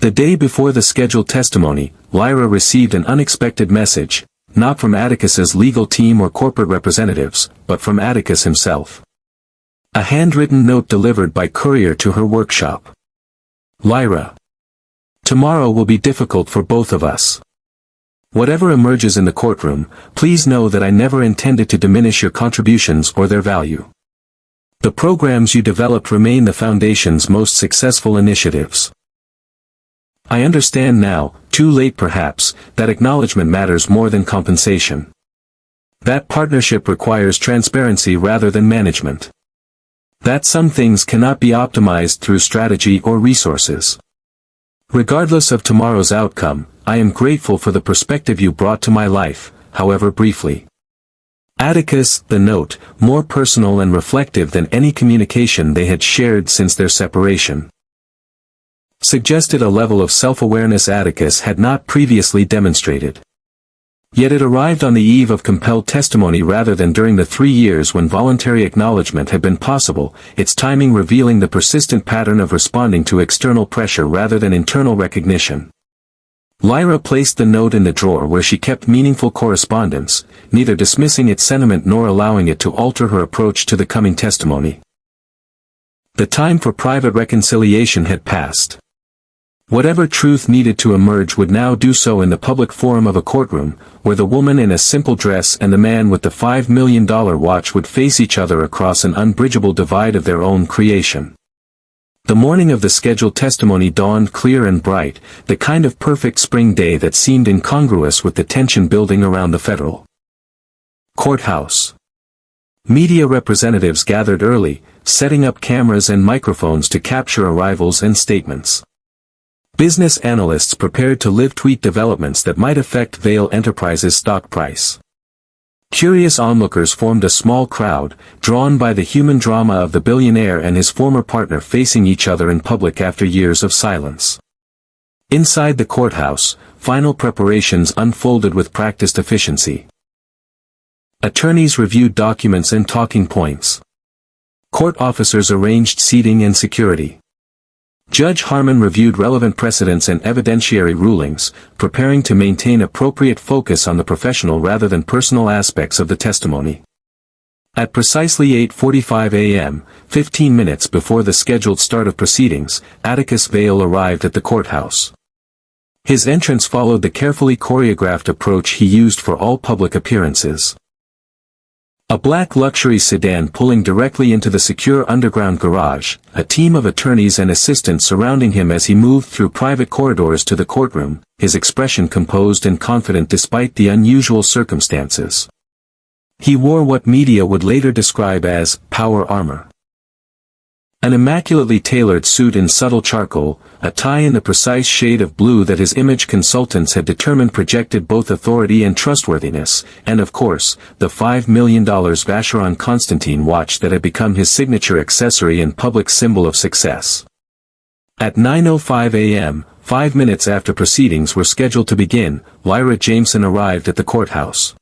The day before the scheduled testimony, Lyra received an unexpected message, not from Atticus's legal team or corporate representatives, but from Atticus himself. A handwritten note delivered by courier to her workshop. Lyra. Tomorrow will be difficult for both of us. Whatever emerges in the courtroom, please know that I never intended to diminish your contributions or their value. The programs you developed remain the Foundation's most successful initiatives. I understand now, too late perhaps, that acknowledgement matters more than compensation. That partnership requires transparency rather than management. That some things cannot be optimized through strategy or resources. Regardless of tomorrow's outcome, I am grateful for the perspective you brought to my life, however briefly. Atticus, the note, more personal and reflective than any communication they had shared since their separation, suggested a level of self-awareness Atticus had not previously demonstrated. Yet it arrived on the eve of compelled testimony rather than during the 3 years when voluntary acknowledgement had been possible, its timing revealing the persistent pattern of responding to external pressure rather than internal recognition. Lyra placed the note in the drawer where she kept meaningful correspondence, neither dismissing its sentiment nor allowing it to alter her approach to the coming testimony. The time for private reconciliation had passed. Whatever truth needed to emerge would now do so in the public forum of a courtroom, where the woman in a simple dress and the man with the $5 million watch would face each other across an unbridgeable divide of their own creation. The morning of the scheduled testimony dawned clear and bright, the kind of perfect spring day that seemed incongruous with the tension building around the federal courthouse. Media representatives gathered early, setting up cameras and microphones to capture arrivals and statements. Business analysts prepared to live tweet developments that might affect Vale Enterprises' stock price. Curious onlookers formed a small crowd, drawn by the human drama of the billionaire and his former partner facing each other in public after years of silence. Inside the courthouse, final preparations unfolded with practiced efficiency. Attorneys reviewed documents and talking points. Court officers arranged seating and security. Judge Harmon reviewed relevant precedents and evidentiary rulings, preparing to maintain appropriate focus on the professional rather than personal aspects of the testimony. At precisely 8:45 a.m., 15 minutes before the scheduled start of proceedings, Atticus Vale arrived at the courthouse. His entrance followed the carefully choreographed approach he used for all public appearances. A black luxury sedan pulling directly into the secure underground garage, a team of attorneys and assistants surrounding him as he moved through private corridors to the courtroom, his expression composed and confident despite the unusual circumstances. He wore what media would later describe as power armor. An immaculately tailored suit in subtle charcoal, a tie in the precise shade of blue that his image consultants had determined projected both authority and trustworthiness, and of course, the $5 million Vacheron Constantine watch that had become his signature accessory and public symbol of success. At 9:05 a.m., 5 minutes after proceedings were scheduled to begin, Lyra Jameson arrived at the courthouse.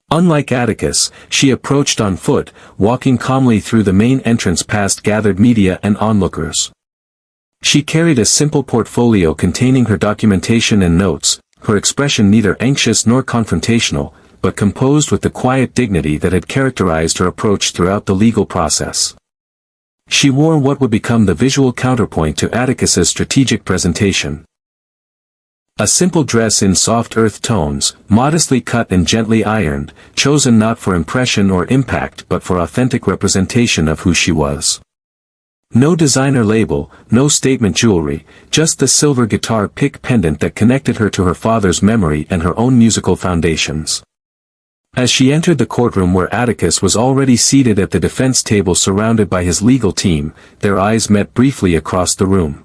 Unlike Atticus, she approached on foot, walking calmly through the main entrance past gathered media and onlookers. She carried a simple portfolio containing her documentation and notes, her expression neither anxious nor confrontational, but composed with the quiet dignity that had characterized her approach throughout the legal process. She wore what would become the visual counterpoint to Atticus's strategic presentation. A simple dress in soft earth tones, modestly cut and gently ironed, chosen not for impression or impact but for authentic representation of who she was. No designer label, no statement jewelry, just the silver guitar pick pendant that connected her to her father's memory and her own musical foundations. As she entered the courtroom where Atticus was already seated at the defense table surrounded by his legal team, their eyes met briefly across the room.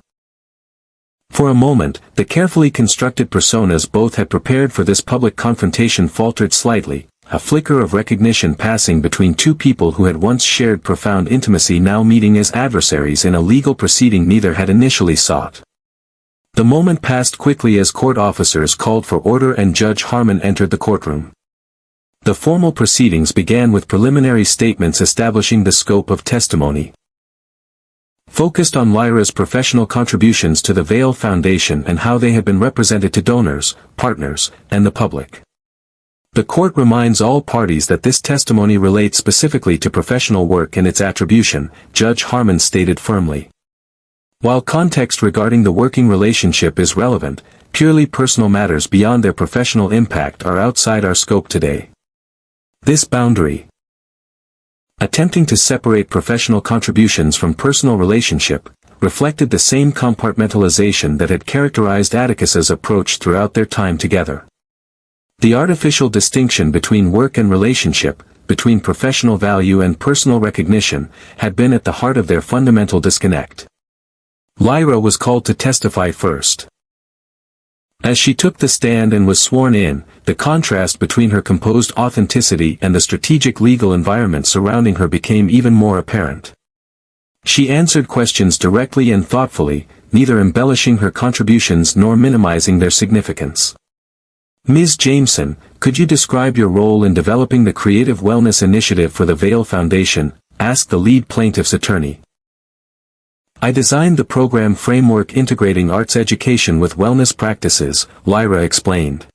For a moment, the carefully constructed personas both had prepared for this public confrontation faltered slightly, a flicker of recognition passing between two people who had once shared profound intimacy now meeting as adversaries in a legal proceeding neither had initially sought. The moment passed quickly as court officers called for order and Judge Harmon entered the courtroom. The formal proceedings began with preliminary statements establishing the scope of testimony. focused on Lyra's professional contributions to the Vale Foundation and how they had been represented to donors, partners, and the public. The court reminds all parties that this testimony relates specifically to professional work and its attribution, Judge Harmon stated firmly. While context regarding the working relationship is relevant, purely personal matters beyond their professional impact are outside our scope today. This boundary, attempting to separate professional contributions from personal relationship, reflected the same compartmentalization that had characterized Atticus's approach throughout their time together. The artificial distinction between work and relationship, between professional value and personal recognition, had been at the heart of their fundamental disconnect. Lyra was called to testify first. As she took the stand and was sworn in, the contrast between her composed authenticity and the strategic legal environment surrounding her became even more apparent. She answered questions directly and thoughtfully, neither embellishing her contributions nor minimizing their significance. Ms. Jameson, could you describe your role in developing the Creative Wellness Initiative for the Vale Foundation? Asked the lead plaintiff's attorney. I designed the program framework integrating arts education with wellness practices, Lyra explained.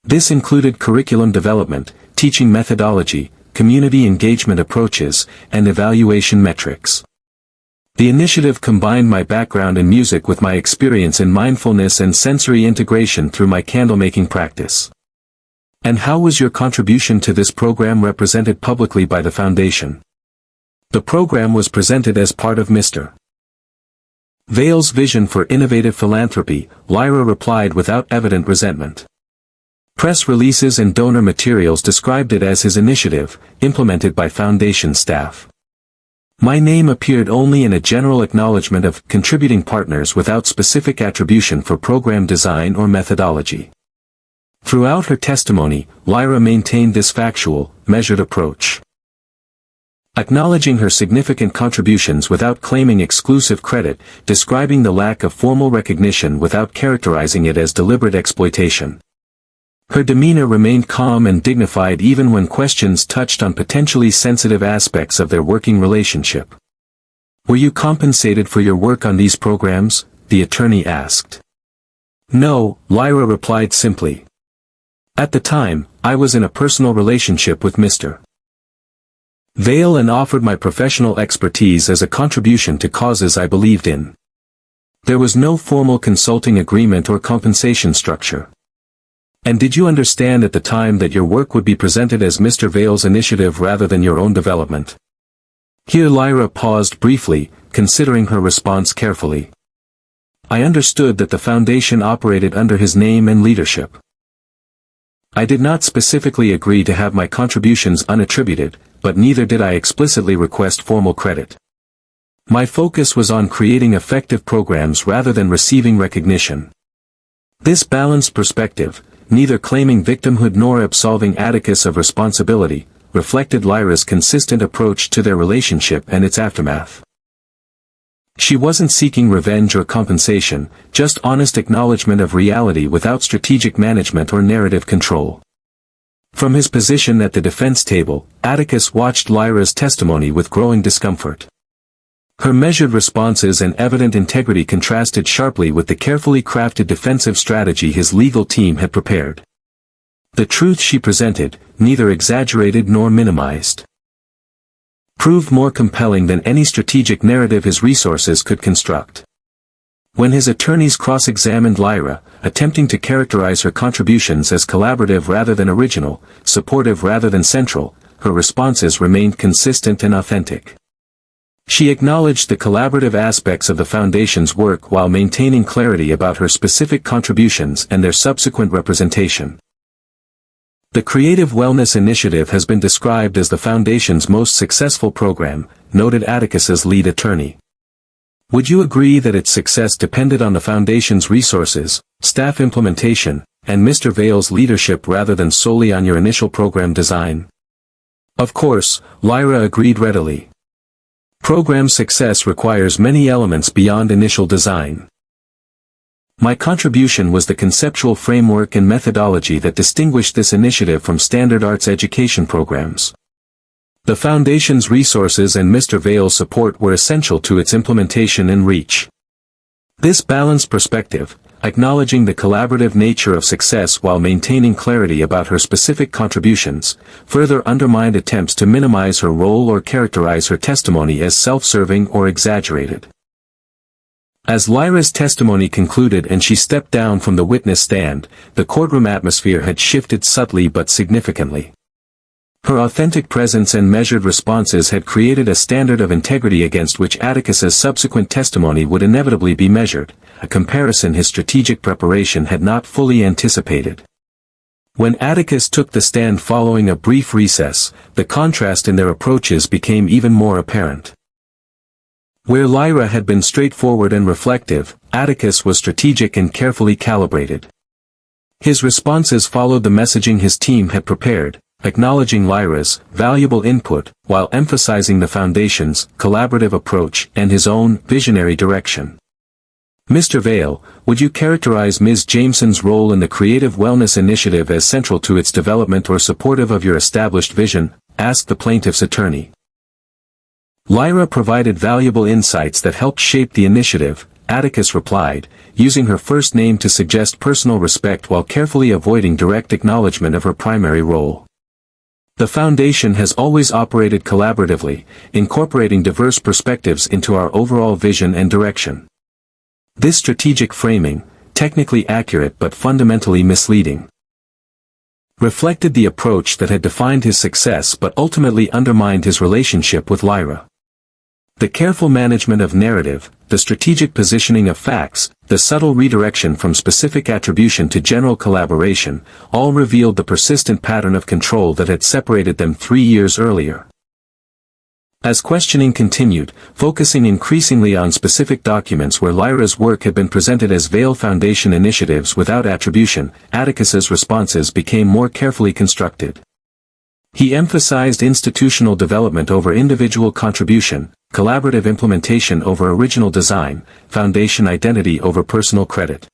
This included curriculum development, teaching methodology, community engagement approaches, and evaluation metrics. The initiative combined my background in music with my experience in mindfulness and sensory integration through my candlemaking practice. And how was your contribution to this program represented publicly by the foundation? The program was presented as part of Mr. Vale's vision for innovative philanthropy, Lyra replied without evident resentment. Press releases and donor materials described it as his initiative, implemented by foundation staff. My name appeared only in a general acknowledgement of contributing partners without specific attribution for program design or methodology. Throughout her testimony, Lyra maintained this factual, measured approach. Acknowledging her significant contributions without claiming exclusive credit, describing the lack of formal recognition without characterizing it as deliberate exploitation. Her demeanor remained calm and dignified even when questions touched on potentially sensitive aspects of their working relationship. Were you compensated for your work on these programs? The attorney asked. No, Lyra replied simply. At the time, I was in a personal relationship with Mr. Vale and offered my professional expertise as a contribution to causes I believed in. There was no formal consulting agreement or compensation structure. And did you understand at the time that your work would be presented as Mr. Vale's initiative rather than your own development? Here Lyra paused briefly, considering her response carefully. I understood that the foundation operated under his name and leadership. I did not specifically agree to have my contributions unattributed, but neither did I explicitly request formal credit. My focus was on creating effective programs rather than receiving recognition. This balanced perspective, neither claiming victimhood nor absolving Atticus of responsibility, reflected Lyra's consistent approach to their relationship and its aftermath. She wasn't seeking revenge or compensation, just honest acknowledgement of reality without strategic management or narrative control. From his position at the defense table, Atticus watched Lyra's testimony with growing discomfort. Her measured responses and evident integrity contrasted sharply with the carefully crafted defensive strategy his legal team had prepared. The truth she presented, neither exaggerated nor minimized, proved more compelling than any strategic narrative his resources could construct. When his attorneys cross-examined Lyra, attempting to characterize her contributions as collaborative rather than original, supportive rather than central, her responses remained consistent and authentic. She acknowledged the collaborative aspects of the Foundation's work while maintaining clarity about her specific contributions and their subsequent representation. The Creative Wellness Initiative has been described as the Foundation's most successful program, noted Atticus's lead attorney. Would you agree that its success depended on the Foundation's resources, staff implementation, and Mr. Vale's leadership rather than solely on your initial program design? Of course, Lyra agreed readily. Program success requires many elements beyond initial design. My contribution was the conceptual framework and methodology that distinguished this initiative from standard arts education programs. The Foundation's resources and Mr. Vale's support were essential to its implementation and reach. This balanced perspective, acknowledging the collaborative nature of success while maintaining clarity about her specific contributions, further undermined attempts to minimize her role or characterize her testimony as self-serving or exaggerated. As Lyra's testimony concluded and she stepped down from the witness stand, the courtroom atmosphere had shifted subtly but significantly. Her authentic presence and measured responses had created a standard of integrity against which Atticus's subsequent testimony would inevitably be measured, a comparison his strategic preparation had not fully anticipated. When Atticus took the stand following a brief recess, the contrast in their approaches became even more apparent. Where Lyra had been straightforward and reflective, Atticus was strategic and carefully calibrated. His responses followed the messaging his team had prepared, acknowledging Lyra's valuable input, while emphasizing the Foundation's collaborative approach and his own visionary direction. Mr. Vale, would you characterize Ms. Jameson's role in the Creative Wellness Initiative as central to its development or supportive of your established vision? Asked the plaintiff's attorney. Lyra provided valuable insights that helped shape the initiative, Atticus replied, using her first name to suggest personal respect while carefully avoiding direct acknowledgement of her primary role. The Foundation has always operated collaboratively, incorporating diverse perspectives into our overall vision and direction. This strategic framing, technically accurate but fundamentally misleading, reflected the approach that had defined his success but ultimately undermined his relationship with Lyra. The careful management of narrative, the strategic positioning of facts, the subtle redirection from specific attribution to general collaboration, all revealed the persistent pattern of control that had separated them 3 years earlier. As questioning continued, focusing increasingly on specific documents where Lyra's work had been presented as Vale Foundation initiatives without attribution, Atticus's responses became more carefully constructed. He emphasized institutional development over individual contribution, collaborative implementation over original design, Foundation identity over personal credit.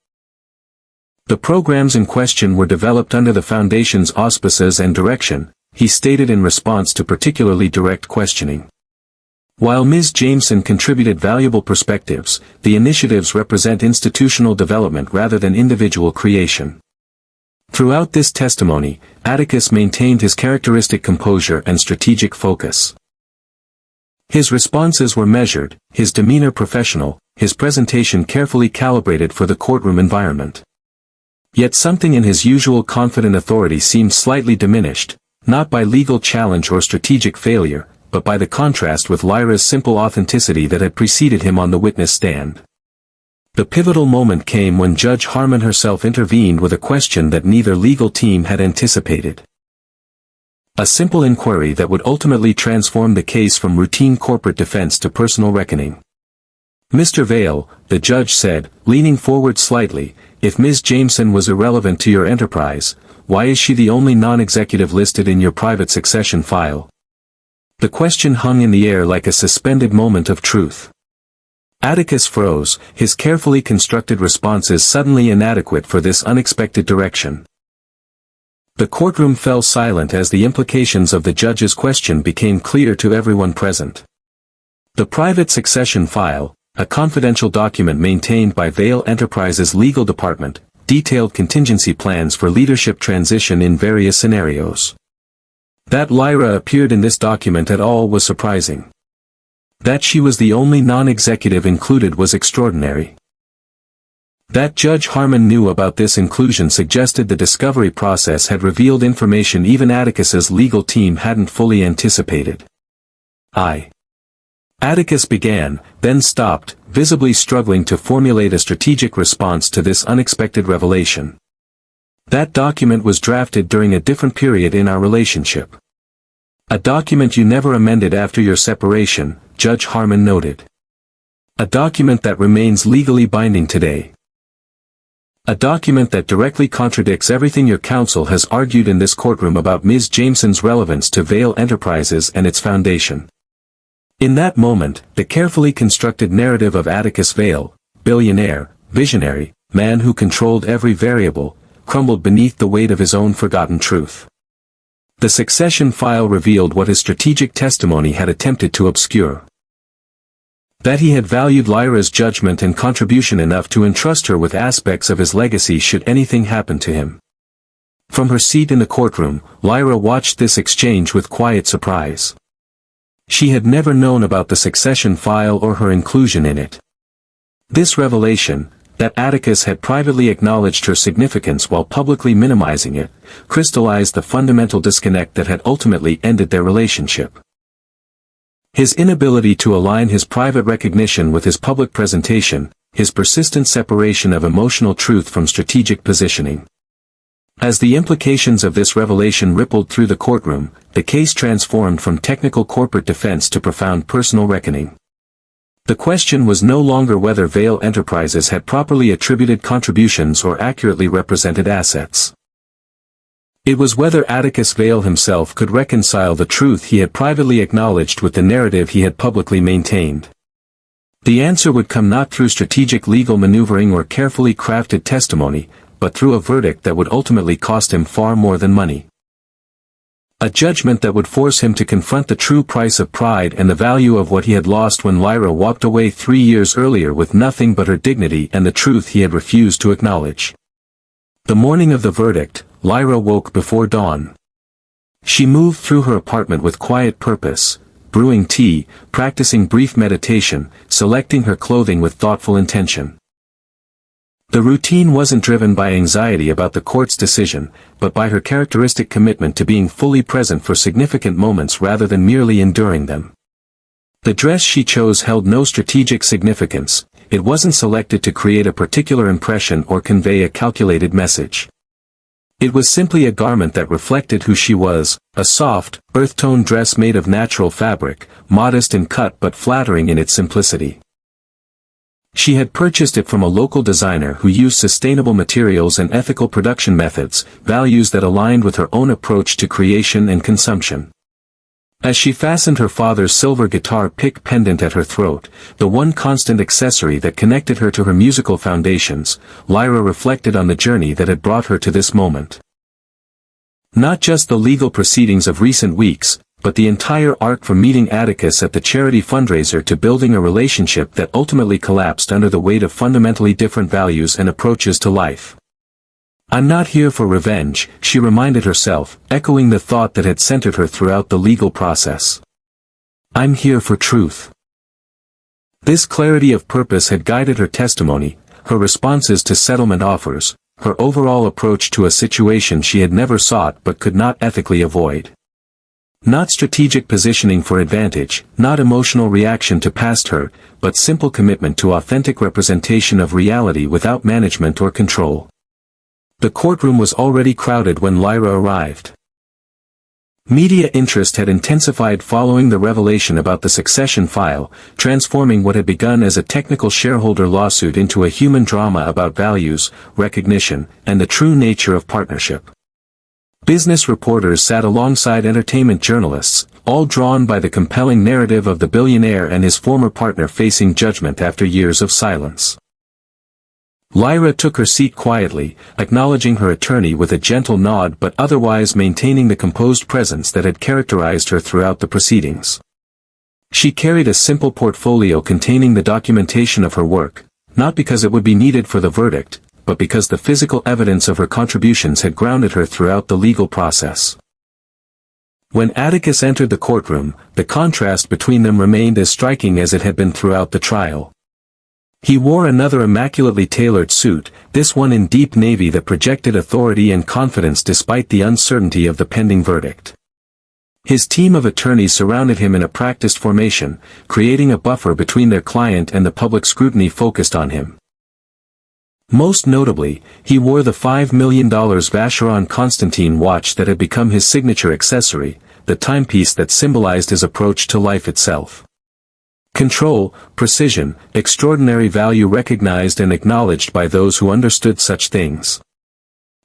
The programs in question were developed under the Foundation's auspices and direction, he stated in response to particularly direct questioning. While Ms. Jameson contributed valuable perspectives, the initiatives represent institutional development rather than individual creation. Throughout this testimony, Atticus maintained his characteristic composure and strategic focus. His responses were measured, his demeanor professional, his presentation carefully calibrated for the courtroom environment. Yet something in his usual confident authority seemed slightly diminished, not by legal challenge or strategic failure, but by the contrast with Lyra's simple authenticity that had preceded him on the witness stand. The pivotal moment came when Judge Harmon herself intervened with a question that neither legal team had anticipated. A simple inquiry that would ultimately transform the case from routine corporate defense to personal reckoning. Mr. Vale, the judge said, leaning forward slightly, if Ms. Jameson was irrelevant to your enterprise, why is she the only non-executive listed in your private succession file? The question hung in the air like a suspended moment of truth. Atticus froze, his carefully constructed responses suddenly inadequate for this unexpected direction. The courtroom fell silent as the implications of the judge's question became clear to everyone present. The private succession file, a confidential document maintained by Vale Enterprises' legal department, detailed contingency plans for leadership transition in various scenarios. That Lyra appeared in this document at all was surprising. That she was the only non-executive included was extraordinary. That Judge Harmon knew about this inclusion suggested the discovery process had revealed information even Atticus's legal team hadn't fully anticipated. Atticus began, then stopped, visibly struggling to formulate a strategic response to this unexpected revelation. That document was drafted during a different period in our relationship. A document you never amended after your separation, Judge Harmon noted. A document that remains legally binding today. A document that directly contradicts everything your counsel has argued in this courtroom about Ms. Jameson's relevance to Vale Enterprises and its foundation. In that moment, the carefully constructed narrative of Atticus Vale, billionaire, visionary, man who controlled every variable, crumbled beneath the weight of his own forgotten truth. The succession file revealed what his strategic testimony had attempted to obscure. That he had valued Lyra's judgment and contribution enough to entrust her with aspects of his legacy should anything happen to him. From her seat in the courtroom, Lyra watched this exchange with quiet surprise. She had never known about the succession file or her inclusion in it. This revelation, that Atticus had privately acknowledged her significance while publicly minimizing it, crystallized the fundamental disconnect that had ultimately ended their relationship. His inability to align his private recognition with his public presentation, his persistent separation of emotional truth from strategic positioning. As the implications of this revelation rippled through the courtroom, the case transformed from technical corporate defense to profound personal reckoning. The question was no longer whether Vale Enterprises had properly attributed contributions or accurately represented assets. It was whether Atticus Vale himself could reconcile the truth he had privately acknowledged with the narrative he had publicly maintained. The answer would come not through strategic legal maneuvering or carefully crafted testimony, but through a verdict that would ultimately cost him far more than money. A judgment that would force him to confront the true price of pride and the value of what he had lost when Lyra walked away 3 years earlier with nothing but her dignity and the truth he had refused to acknowledge. The morning of the verdict, Lyra woke before dawn. She moved through her apartment with quiet purpose, brewing tea, practicing brief meditation, selecting her clothing with thoughtful intention. The routine wasn't driven by anxiety about the court's decision, but by her characteristic commitment to being fully present for significant moments rather than merely enduring them. The dress she chose held no strategic significance, it wasn't selected to create a particular impression or convey a calculated message. It was simply a garment that reflected who she was, a soft, earth-tone dress made of natural fabric, modest in cut but flattering in its simplicity. She had purchased it from a local designer who used sustainable materials and ethical production methods, values that aligned with her own approach to creation and consumption. As she fastened her father's silver guitar pick pendant at her throat, the one constant accessory that connected her to her musical foundations, Lyra reflected on the journey that had brought her to this moment. Not just the legal proceedings of recent weeks, but the entire arc from meeting Atticus at the charity fundraiser to building a relationship that ultimately collapsed under the weight of fundamentally different values and approaches to life. "I'm not here for revenge," she reminded herself, echoing the thought that had centered her throughout the legal process. "I'm here for truth." This clarity of purpose had guided her testimony, her responses to settlement offers, her overall approach to a situation she had never sought but could not ethically avoid. Not strategic positioning for advantage, not emotional reaction to past hurt, but simple commitment to authentic representation of reality without management or control. The courtroom was already crowded when Lyra arrived. Media interest had intensified following the revelation about the succession file, transforming what had begun as a technical shareholder lawsuit into a human drama about values, recognition, and the true nature of partnership. Business reporters sat alongside entertainment journalists, all drawn by the compelling narrative of the billionaire and his former partner facing judgment after years of silence. Lyra took her seat quietly, acknowledging her attorney with a gentle nod but otherwise maintaining the composed presence that had characterized her throughout the proceedings. She carried a simple portfolio containing the documentation of her work, not because it would be needed for the verdict, but because the physical evidence of her contributions had grounded her throughout the legal process. When Atticus entered the courtroom, the contrast between them remained as striking as it had been throughout the trial. He wore another immaculately tailored suit, this one in deep navy that projected authority and confidence despite the uncertainty of the pending verdict. His team of attorneys surrounded him in a practiced formation, creating a buffer between their client and the public scrutiny focused on him. Most notably, he wore the $5 million Vacheron Constantin watch that had become his signature accessory, the timepiece that symbolized his approach to life itself. Control, precision, extraordinary value recognized and acknowledged by those who understood such things.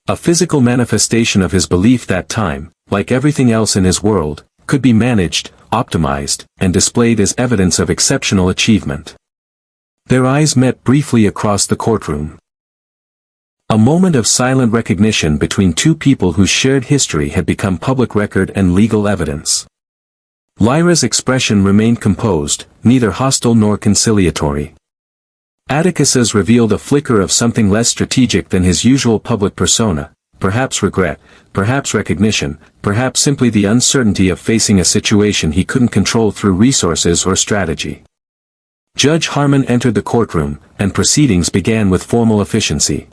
A physical manifestation of his belief that time, like everything else in his world, could be managed, optimized, and displayed as evidence of exceptional achievement. Their eyes met briefly across the courtroom. A moment of silent recognition between two people whose shared history had become public record and legal evidence. Lyra's expression remained composed, neither hostile nor conciliatory. Atticus's revealed a flicker of something less strategic than his usual public persona, perhaps regret, perhaps recognition, perhaps simply the uncertainty of facing a situation he couldn't control through resources or strategy. Judge Harmon entered the courtroom, and proceedings began with formal efficiency.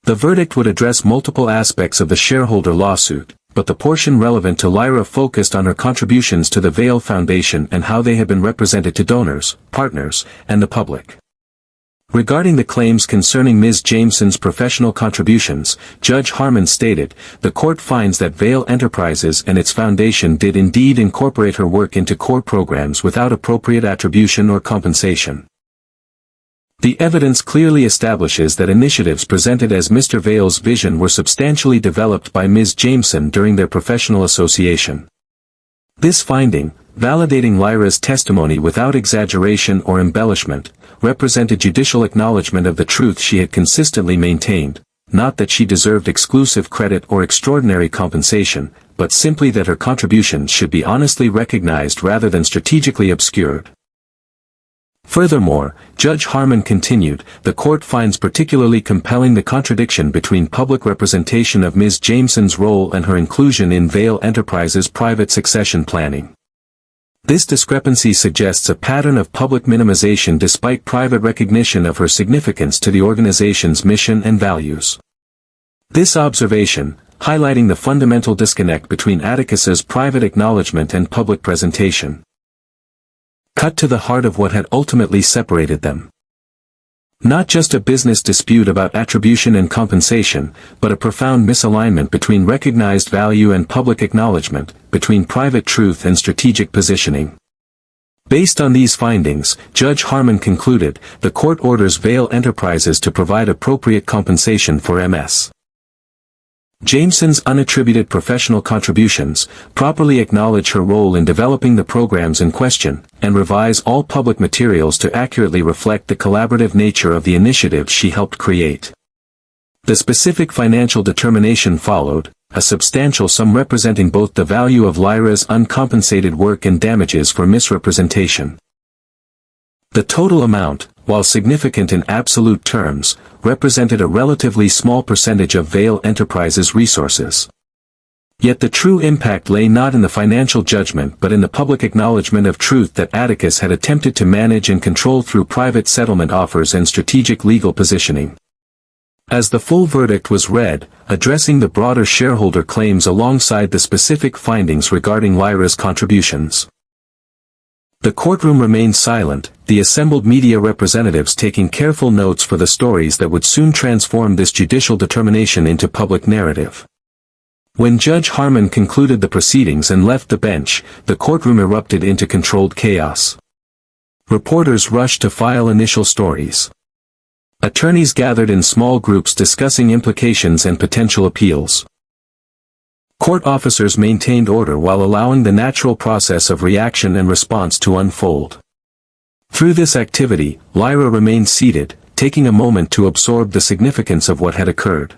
The verdict would address multiple aspects of the shareholder lawsuit, but the portion relevant to Lyra focused on her contributions to the Vale Foundation and how they had been represented to donors, partners, and the public. Regarding the claims concerning Ms. Jameson's professional contributions, Judge Harmon stated, "The court finds that Vale Enterprises and its foundation did indeed incorporate her work into core programs without appropriate attribution or compensation. The evidence clearly establishes that initiatives presented as Mr. Vale's vision were substantially developed by Ms. Jameson during their professional association." This finding, validating Lyra's testimony without exaggeration or embellishment, represented judicial acknowledgement of the truth she had consistently maintained, not that she deserved exclusive credit or extraordinary compensation, but simply that her contributions should be honestly recognized rather than strategically obscured. Furthermore, Judge Harmon continued, "The court finds particularly compelling the contradiction between public representation of Ms. Jameson's role and her inclusion in Vale Enterprises' private succession planning. This discrepancy suggests a pattern of public minimization despite private recognition of her significance to the organization's mission and values." This observation, highlighting the fundamental disconnect between Atticus's private acknowledgement and public presentation, cut to the heart of what had ultimately separated them. Not just a business dispute about attribution and compensation, but a profound misalignment between recognized value and public acknowledgement, between private truth and strategic positioning. Based on these findings, Judge Harmon concluded, "The court orders Vale Enterprises to provide appropriate compensation for Ms. Jameson's unattributed professional contributions, properly acknowledge her role in developing the programs in question, and revise all public materials to accurately reflect the collaborative nature of the initiatives she helped create." The specific financial determination followed, a substantial sum representing both the value of Lyra's uncompensated work and damages for misrepresentation. The total amount, while significant in absolute terms, represented a relatively small percentage of Vale Enterprises' resources. Yet the true impact lay not in the financial judgment but in the public acknowledgement of truth that Atticus had attempted to manage and control through private settlement offers and strategic legal positioning. As the full verdict was read, addressing the broader shareholder claims alongside the specific findings regarding Lyra's contributions, the courtroom remained silent, the assembled media representatives taking careful notes for the stories that would soon transform this judicial determination into public narrative. When Judge Harmon concluded the proceedings and left the bench, the courtroom erupted into controlled chaos. Reporters rushed to file initial stories. Attorneys gathered in small groups discussing implications and potential appeals. Court officers maintained order while allowing the natural process of reaction and response to unfold. Through this activity, Lyra remained seated, taking a moment to absorb the significance of what had occurred.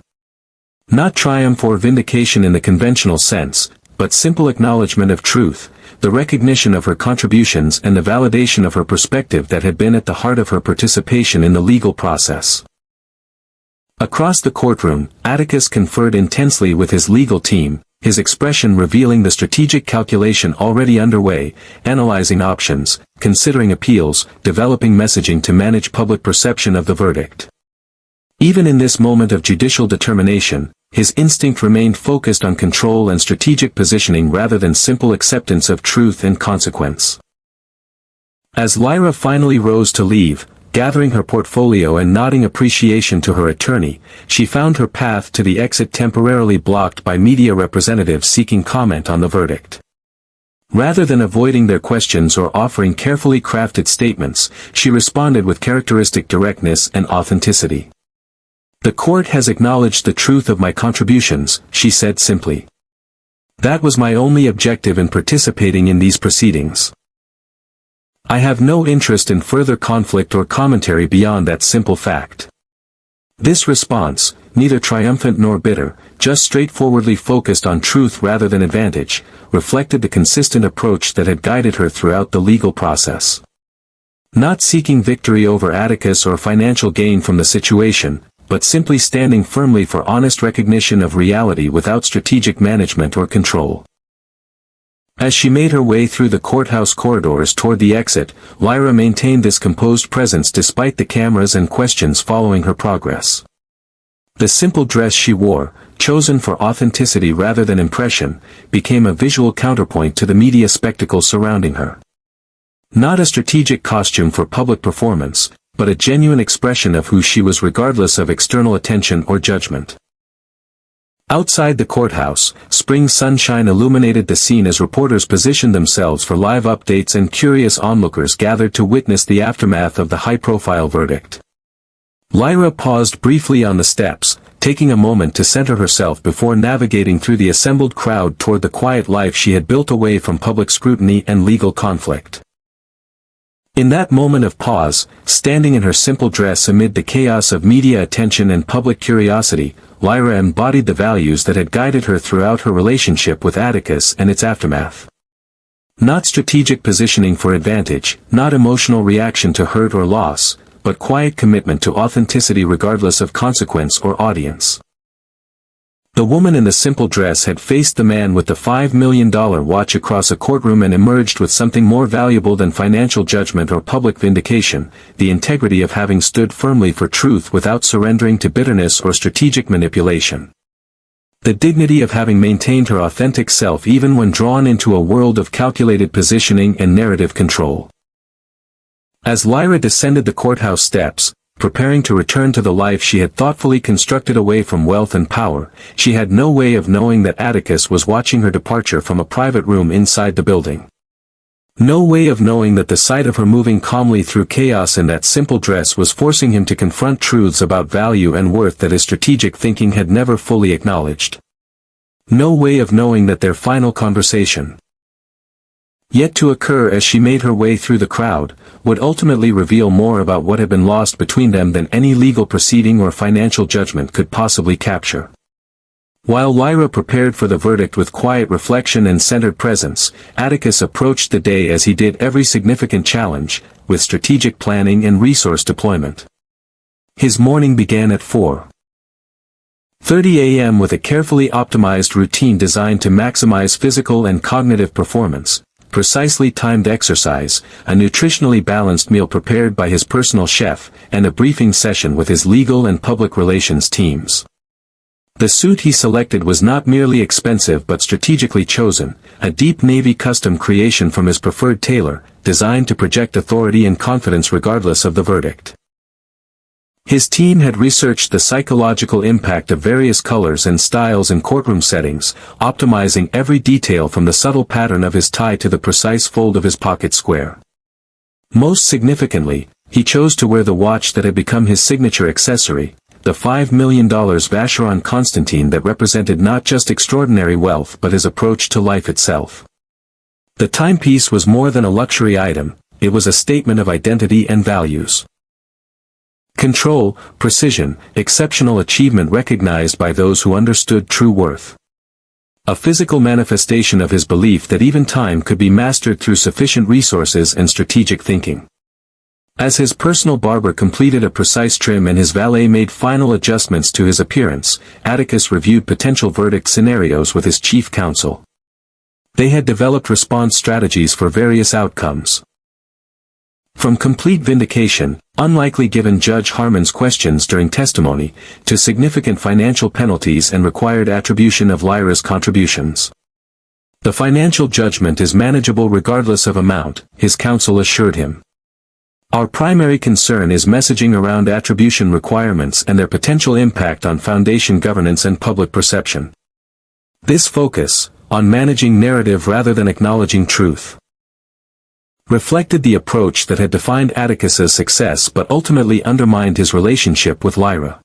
Not triumph or vindication in the conventional sense, but simple acknowledgement of truth, the recognition of her contributions and the validation of her perspective that had been at the heart of her participation in the legal process. Across the courtroom, Atticus conferred intensely with his legal team, his expression revealing the strategic calculation already underway, analyzing options, considering appeals, developing messaging to manage public perception of the verdict. Even in this moment of judicial determination, his instinct remained focused on control and strategic positioning rather than simple acceptance of truth and consequence. As Lyra finally rose to leave, gathering her portfolio and nodding appreciation to her attorney, she found her path to the exit temporarily blocked by media representatives seeking comment on the verdict. Rather than avoiding their questions or offering carefully crafted statements, she responded with characteristic directness and authenticity. "The court has acknowledged the truth of my contributions," she said simply. "That was my only objective in participating in these proceedings. I have no interest in further conflict or commentary beyond that simple fact." This response, neither triumphant nor bitter, just straightforwardly focused on truth rather than advantage, reflected the consistent approach that had guided her throughout the legal process. Not seeking victory over Atticus or financial gain from the situation, but simply standing firmly for honest recognition of reality without strategic management or control. As she made her way through the courthouse corridors toward the exit, Lyra maintained this composed presence despite the cameras and questions following her progress. The simple dress she wore, chosen for authenticity rather than impression, became a visual counterpoint to the media spectacle surrounding her. Not a strategic costume for public performance, but a genuine expression of who she was regardless of external attention or judgment. Outside the courthouse, spring sunshine illuminated the scene as reporters positioned themselves for live updates and curious onlookers gathered to witness the aftermath of the high-profile verdict. Lyra paused briefly on the steps, taking a moment to center herself before navigating through the assembled crowd toward the quiet life she had built away from public scrutiny and legal conflict. In that moment of pause, standing in her simple dress amid the chaos of media attention and public curiosity, Lyra embodied the values that had guided her throughout her relationship with Atticus and its aftermath. Not strategic positioning for advantage, not emotional reaction to hurt or loss, but quiet commitment to authenticity regardless of consequence or audience. The woman in the simple dress had faced the man with the $5 million watch across a courtroom and emerged with something more valuable than financial judgment or public vindication, the integrity of having stood firmly for truth without surrendering to bitterness or strategic manipulation. The dignity of having maintained her authentic self even when drawn into a world of calculated positioning and narrative control. As Lyra descended the courthouse steps, preparing to return to the life she had thoughtfully constructed away from wealth and power, she had no way of knowing that Atticus was watching her departure from a private room inside the building. No way of knowing that the sight of her moving calmly through chaos in that simple dress was forcing him to confront truths about value and worth that his strategic thinking had never fully acknowledged. No way of knowing that their final conversation, yet to occur as she made her way through the crowd, would ultimately reveal more about what had been lost between them than any legal proceeding or financial judgment could possibly capture. While Lyra prepared for the verdict with quiet reflection and centered presence, Atticus approached the day as he did every significant challenge, with strategic planning and resource deployment. His morning began at 4:30 a.m. with a carefully optimized routine designed to maximize physical and cognitive performance. Precisely timed exercise, a nutritionally balanced meal prepared by his personal chef, and a briefing session with his legal and public relations teams. The suit he selected was not merely expensive but strategically chosen, a deep navy custom creation from his preferred tailor, designed to project authority and confidence regardless of the verdict. His team had researched the psychological impact of various colors and styles in courtroom settings, optimizing every detail from the subtle pattern of his tie to the precise fold of his pocket square. Most significantly, he chose to wear the watch that had become his signature accessory, the $5 million Vacheron Constantine that represented not just extraordinary wealth but his approach to life itself. The timepiece was more than a luxury item, it was a statement of identity and values. Control, precision, exceptional achievement recognized by those who understood true worth. A physical manifestation of his belief that even time could be mastered through sufficient resources and strategic thinking. As his personal barber completed a precise trim and his valet made final adjustments to his appearance, Atticus reviewed potential verdict scenarios with his chief counsel. They had developed response strategies for various outcomes. From complete vindication, unlikely given Judge Harmon's questions during testimony, to significant financial penalties and required attribution of Lyra's contributions. The financial judgment is manageable regardless of amount, his counsel assured him. Our primary concern is messaging around attribution requirements and their potential impact on foundation governance and public perception. This focus, on managing narrative rather than acknowledging truth, reflected the approach that had defined Atticus's success but ultimately undermined his relationship with Lyra.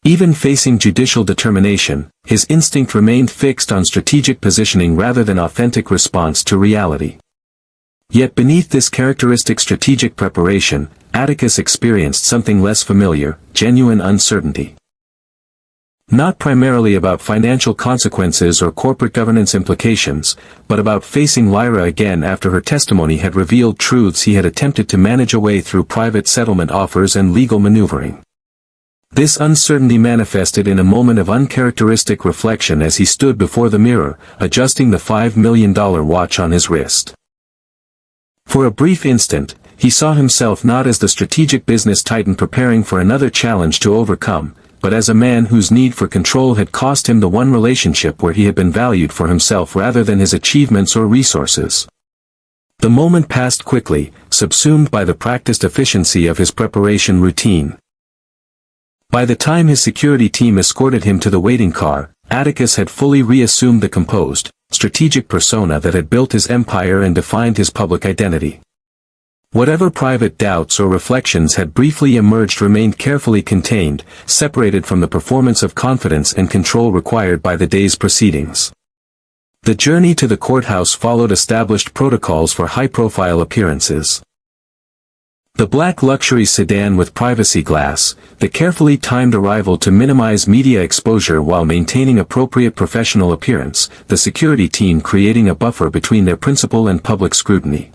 Even facing judicial determination, his instinct remained fixed on strategic positioning rather than authentic response to reality. Yet beneath this characteristic strategic preparation, Atticus experienced something less familiar, genuine uncertainty. Not primarily about financial consequences or corporate governance implications, but about facing Lyra again after her testimony had revealed truths he had attempted to manage away through private settlement offers and legal maneuvering. This uncertainty manifested in a moment of uncharacteristic reflection as he stood before the mirror, adjusting the $5 million watch on his wrist. For a brief instant, he saw himself not as the strategic business titan preparing for another challenge to overcome, but as a man whose need for control had cost him the one relationship where he had been valued for himself rather than his achievements or resources. The moment passed quickly, subsumed by the practiced efficiency of his preparation routine. By the time his security team escorted him to the waiting car, Atticus had fully reassumed the composed, strategic persona that had built his empire and defined his public identity. Whatever private doubts or reflections had briefly emerged remained carefully contained, separated from the performance of confidence and control required by the day's proceedings. The journey to the courthouse followed established protocols for high-profile appearances. The black luxury sedan with privacy glass, the carefully timed arrival to minimize media exposure while maintaining appropriate professional appearance, the security team creating a buffer between their principal and public scrutiny.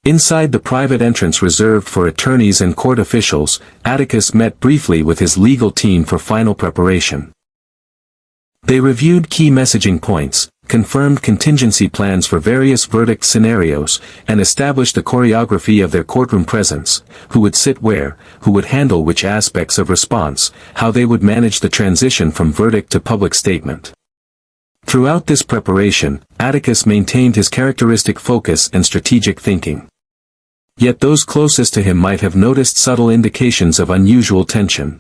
Inside the private entrance reserved for attorneys and court officials, Atticus met briefly with his legal team for final preparation. They reviewed key messaging points, confirmed contingency plans for various verdict scenarios, and established the choreography of their courtroom presence, who would sit where, who would handle which aspects of response, how they would manage the transition from verdict to public statement. Throughout this preparation, Atticus maintained his characteristic focus and strategic thinking. Yet those closest to him might have noticed subtle indications of unusual tension.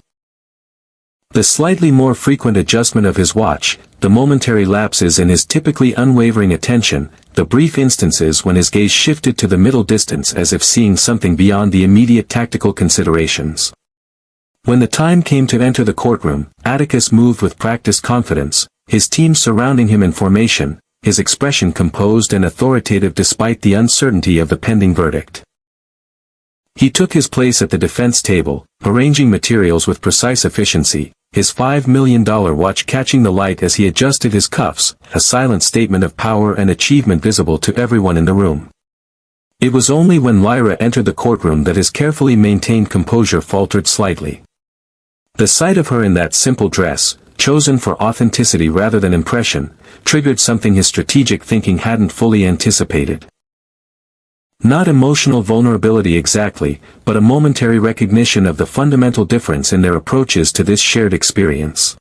The slightly more frequent adjustment of his watch, the momentary lapses in his typically unwavering attention, the brief instances when his gaze shifted to the middle distance as if seeing something beyond the immediate tactical considerations. When the time came to enter the courtroom, Atticus moved with practiced confidence, his team surrounding him in formation, his expression composed and authoritative despite the uncertainty of the pending verdict. He took his place at the defense table, arranging materials with precise efficiency, his $5 million watch catching the light as he adjusted his cuffs, a silent statement of power and achievement visible to everyone in the room. It was only when Lyra entered the courtroom that his carefully maintained composure faltered slightly. The sight of her in that simple dress, chosen for authenticity rather than impression, triggered something his strategic thinking hadn't fully anticipated. Not emotional vulnerability exactly, but a momentary recognition of the fundamental difference in their approaches to this shared experience.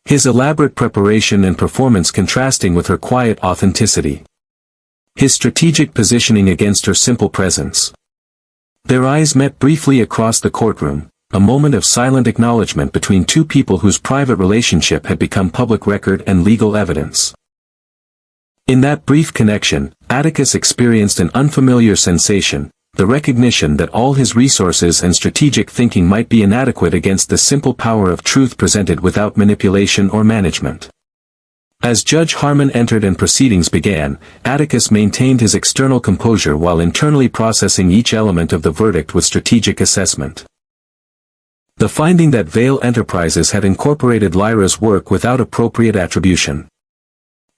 His elaborate preparation and performance contrasting with her quiet authenticity. His strategic positioning against her simple presence. Their eyes met briefly across the courtroom, a moment of silent acknowledgement between two people whose private relationship had become public record and legal evidence. In that brief connection, Atticus experienced an unfamiliar sensation, the recognition that all his resources and strategic thinking might be inadequate against the simple power of truth presented without manipulation or management. As Judge Harmon entered and proceedings began, Atticus maintained his external composure while internally processing each element of the verdict with strategic assessment. The finding that Vale Enterprises had incorporated Lyra's work without appropriate attribution.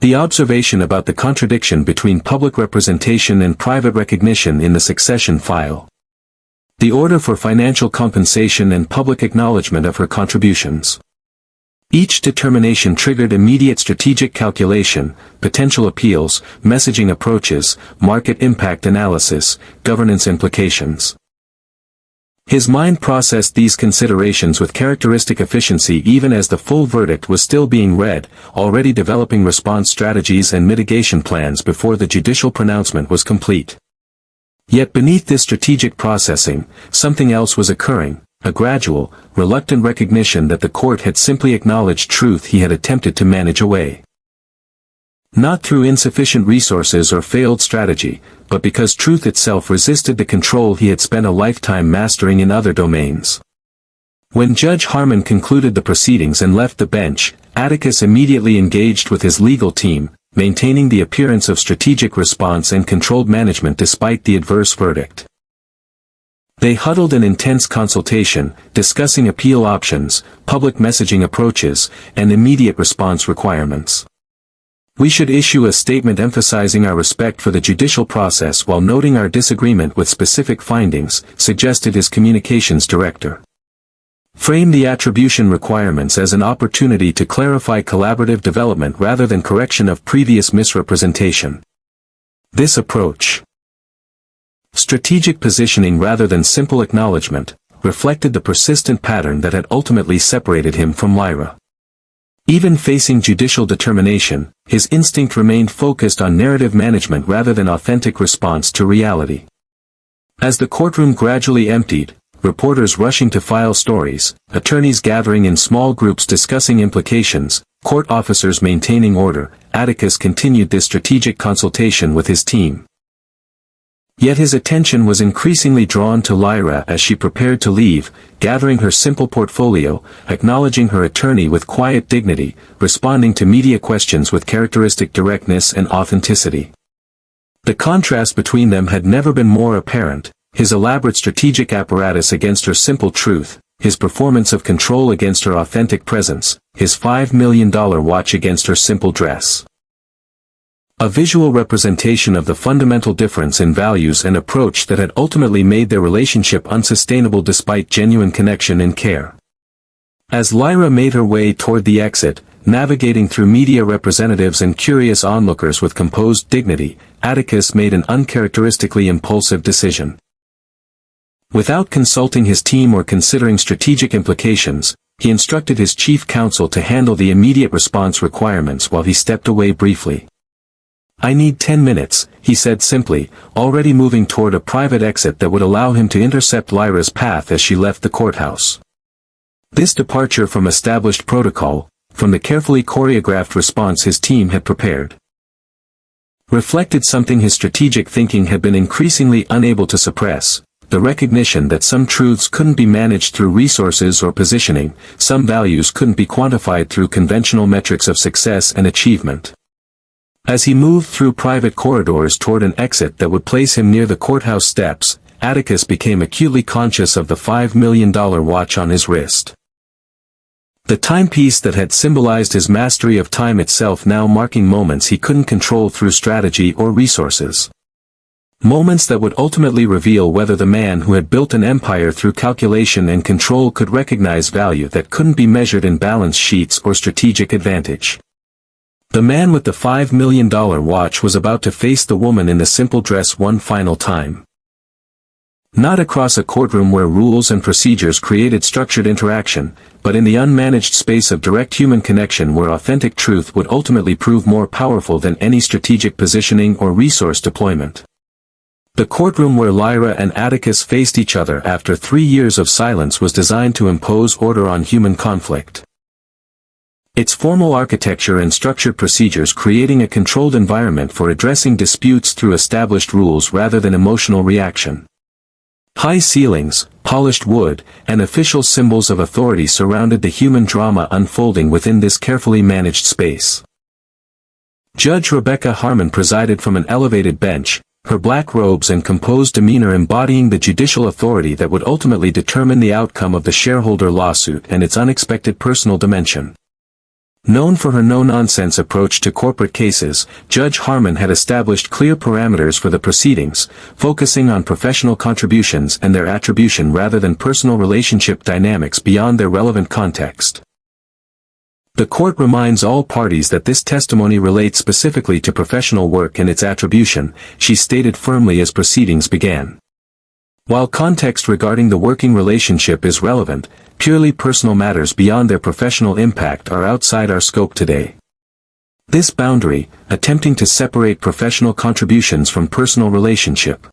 The observation about the contradiction between public representation and private recognition in the succession file. The order for financial compensation and public acknowledgement of her contributions. Each determination triggered immediate strategic calculation, potential appeals, messaging approaches, market impact analysis, governance implications. His mind processed these considerations with characteristic efficiency even as the full verdict was still being read, already developing response strategies and mitigation plans before the judicial pronouncement was complete. Yet beneath this strategic processing, something else was occurring, a gradual, reluctant recognition that the court had simply acknowledged truth he had attempted to manage away. Not through insufficient resources or failed strategy, but because truth itself resisted the control he had spent a lifetime mastering in other domains. When Judge Harmon concluded the proceedings and left the bench, Atticus immediately engaged with his legal team, maintaining the appearance of strategic response and controlled management despite the adverse verdict. They huddled in intense consultation, discussing appeal options, public messaging approaches, and immediate response requirements. "We should issue a statement emphasizing our respect for the judicial process while noting our disagreement with specific findings," suggested his communications director. "Frame the attribution requirements as an opportunity to clarify collaborative development rather than correction of previous misrepresentation." This approach, strategic positioning rather than simple acknowledgement, reflected the persistent pattern that had ultimately separated him from Lyra. Even facing judicial determination, his instinct remained focused on narrative management rather than authentic response to reality. As the courtroom gradually emptied, reporters rushing to file stories, attorneys gathering in small groups discussing implications, court officers maintaining order, Atticus continued this strategic consultation with his team. Yet his attention was increasingly drawn to Lyra as she prepared to leave, gathering her simple portfolio, acknowledging her attorney with quiet dignity, responding to media questions with characteristic directness and authenticity. The contrast between them had never been more apparent, his elaborate strategic apparatus against her simple truth, his performance of control against her authentic presence, his $5 million watch against her simple dress. A visual representation of the fundamental difference in values and approach that had ultimately made their relationship unsustainable despite genuine connection and care. As Lyra made her way toward the exit, navigating through media representatives and curious onlookers with composed dignity, Atticus made an uncharacteristically impulsive decision. Without consulting his team or considering strategic implications, he instructed his chief counsel to handle the immediate response requirements while he stepped away briefly. "I need 10 minutes, he said simply, already moving toward a private exit that would allow him to intercept Lyra's path as she left the courthouse. This departure from established protocol, from the carefully choreographed response his team had prepared, reflected something his strategic thinking had been increasingly unable to suppress: the recognition that some truths couldn't be managed through resources or positioning, some values couldn't be quantified through conventional metrics of success and achievement. As he moved through private corridors toward an exit that would place him near the courthouse steps, Atticus became acutely conscious of the $5 million watch on his wrist. The timepiece that had symbolized his mastery of time itself now marking moments he couldn't control through strategy or resources. Moments that would ultimately reveal whether the man who had built an empire through calculation and control could recognize value that couldn't be measured in balance sheets or strategic advantage. The man with the $5 million watch was about to face the woman in the simple dress one final time. Not across a courtroom where rules and procedures created structured interaction, but in the unmanaged space of direct human connection where authentic truth would ultimately prove more powerful than any strategic positioning or resource deployment. The courtroom where Lyra and Atticus faced each other after 3 years of silence was designed to impose order on human conflict. Its formal architecture and structured procedures creating a controlled environment for addressing disputes through established rules rather than emotional reaction. High ceilings, polished wood, and official symbols of authority surrounded the human drama unfolding within this carefully managed space. Judge Rebecca Harmon presided from an elevated bench, her black robes and composed demeanor embodying the judicial authority that would ultimately determine the outcome of the shareholder lawsuit and its unexpected personal dimension. Known for her no-nonsense approach to corporate cases, Judge Harmon had established clear parameters for the proceedings, focusing on professional contributions and their attribution rather than personal relationship dynamics beyond their relevant context. "The court reminds all parties that this testimony relates specifically to professional work and its attribution," she stated firmly as proceedings began. While context regarding the working relationship is relevant, purely personal matters beyond their professional impact are outside our scope today. This boundary, attempting to separate professional contributions from personal relationship,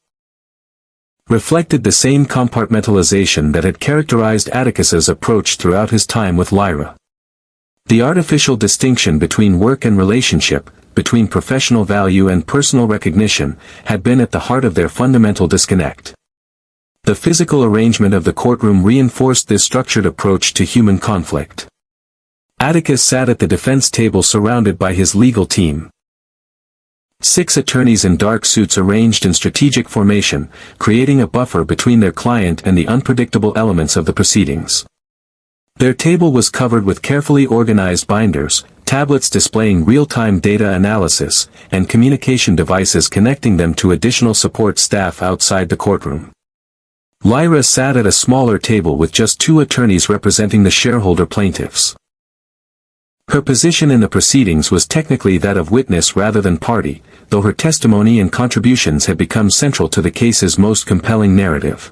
reflected the same compartmentalization that had characterized Atticus's approach throughout his time with Lyra. The artificial distinction between work and relationship, between professional value and personal recognition, had been at the heart of their fundamental disconnect. The physical arrangement of the courtroom reinforced this structured approach to human conflict. Atticus sat at the defense table surrounded by his legal team. 6 attorneys in dark suits arranged in strategic formation, creating a buffer between their client and the unpredictable elements of the proceedings. Their table was covered with carefully organized binders, tablets displaying real-time data analysis, and communication devices connecting them to additional support staff outside the courtroom. Lyra sat at a smaller table with just 2 attorneys representing the shareholder plaintiffs. Her position in the proceedings was technically that of witness rather than party, though her testimony and contributions had become central to the case's most compelling narrative.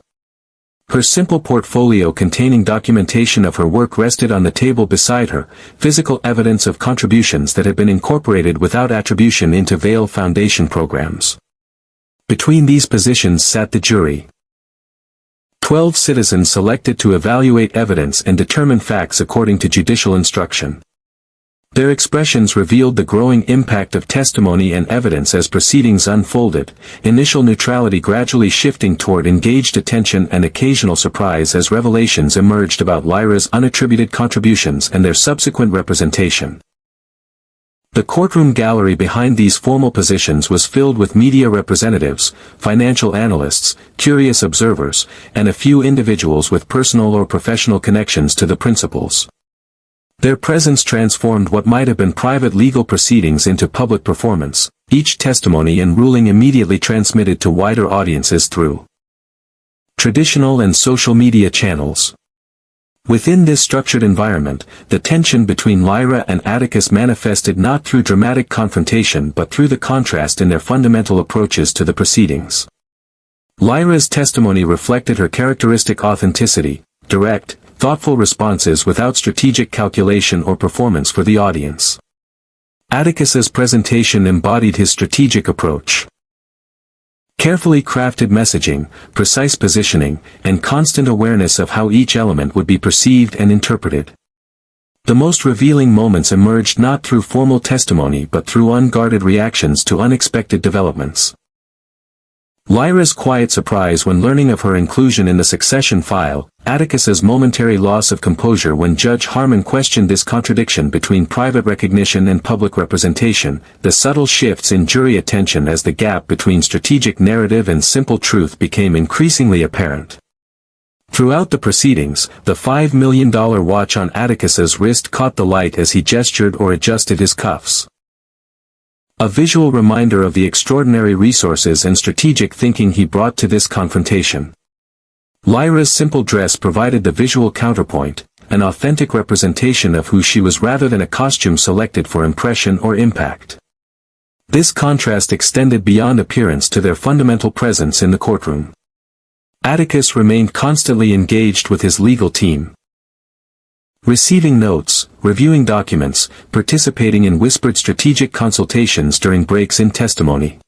Her simple portfolio containing documentation of her work rested on the table beside her, physical evidence of contributions that had been incorporated without attribution into Vale Foundation programs. Between these positions sat the jury. 12 citizens selected to evaluate evidence and determine facts according to judicial instruction. Their expressions revealed the growing impact of testimony and evidence as proceedings unfolded, initial neutrality gradually shifting toward engaged attention and occasional surprise as revelations emerged about Lyra's unattributed contributions and their subsequent representation. The courtroom gallery behind these formal positions was filled with media representatives, financial analysts, curious observers, and a few individuals with personal or professional connections to the principals. Their presence transformed what might have been private legal proceedings into public performance, each testimony and ruling immediately transmitted to wider audiences through traditional and social media channels. Within this structured environment, the tension between Lyra and Atticus manifested not through dramatic confrontation but through the contrast in their fundamental approaches to the proceedings. Lyra's testimony reflected her characteristic authenticity, direct, thoughtful responses without strategic calculation or performance for the audience. Atticus's presentation embodied his strategic approach. Carefully crafted messaging, precise positioning, and constant awareness of how each element would be perceived and interpreted. The most revealing moments emerged not through formal testimony but through unguarded reactions to unexpected developments. Lyra's quiet surprise when learning of her inclusion in the succession file, Atticus's momentary loss of composure when Judge Harmon questioned this contradiction between private recognition and public representation, the subtle shifts in jury attention as the gap between strategic narrative and simple truth became increasingly apparent. Throughout the proceedings, the $5 million watch on Atticus's wrist caught the light as he gestured or adjusted his cuffs. A visual reminder of the extraordinary resources and strategic thinking he brought to this confrontation. Lyra's simple dress provided the visual counterpoint, an authentic representation of who she was rather than a costume selected for impression or impact. This contrast extended beyond appearance to their fundamental presence in the courtroom. Atticus remained constantly engaged with his legal team. Receiving notes, reviewing documents, participating in whispered strategic consultations during breaks in testimony.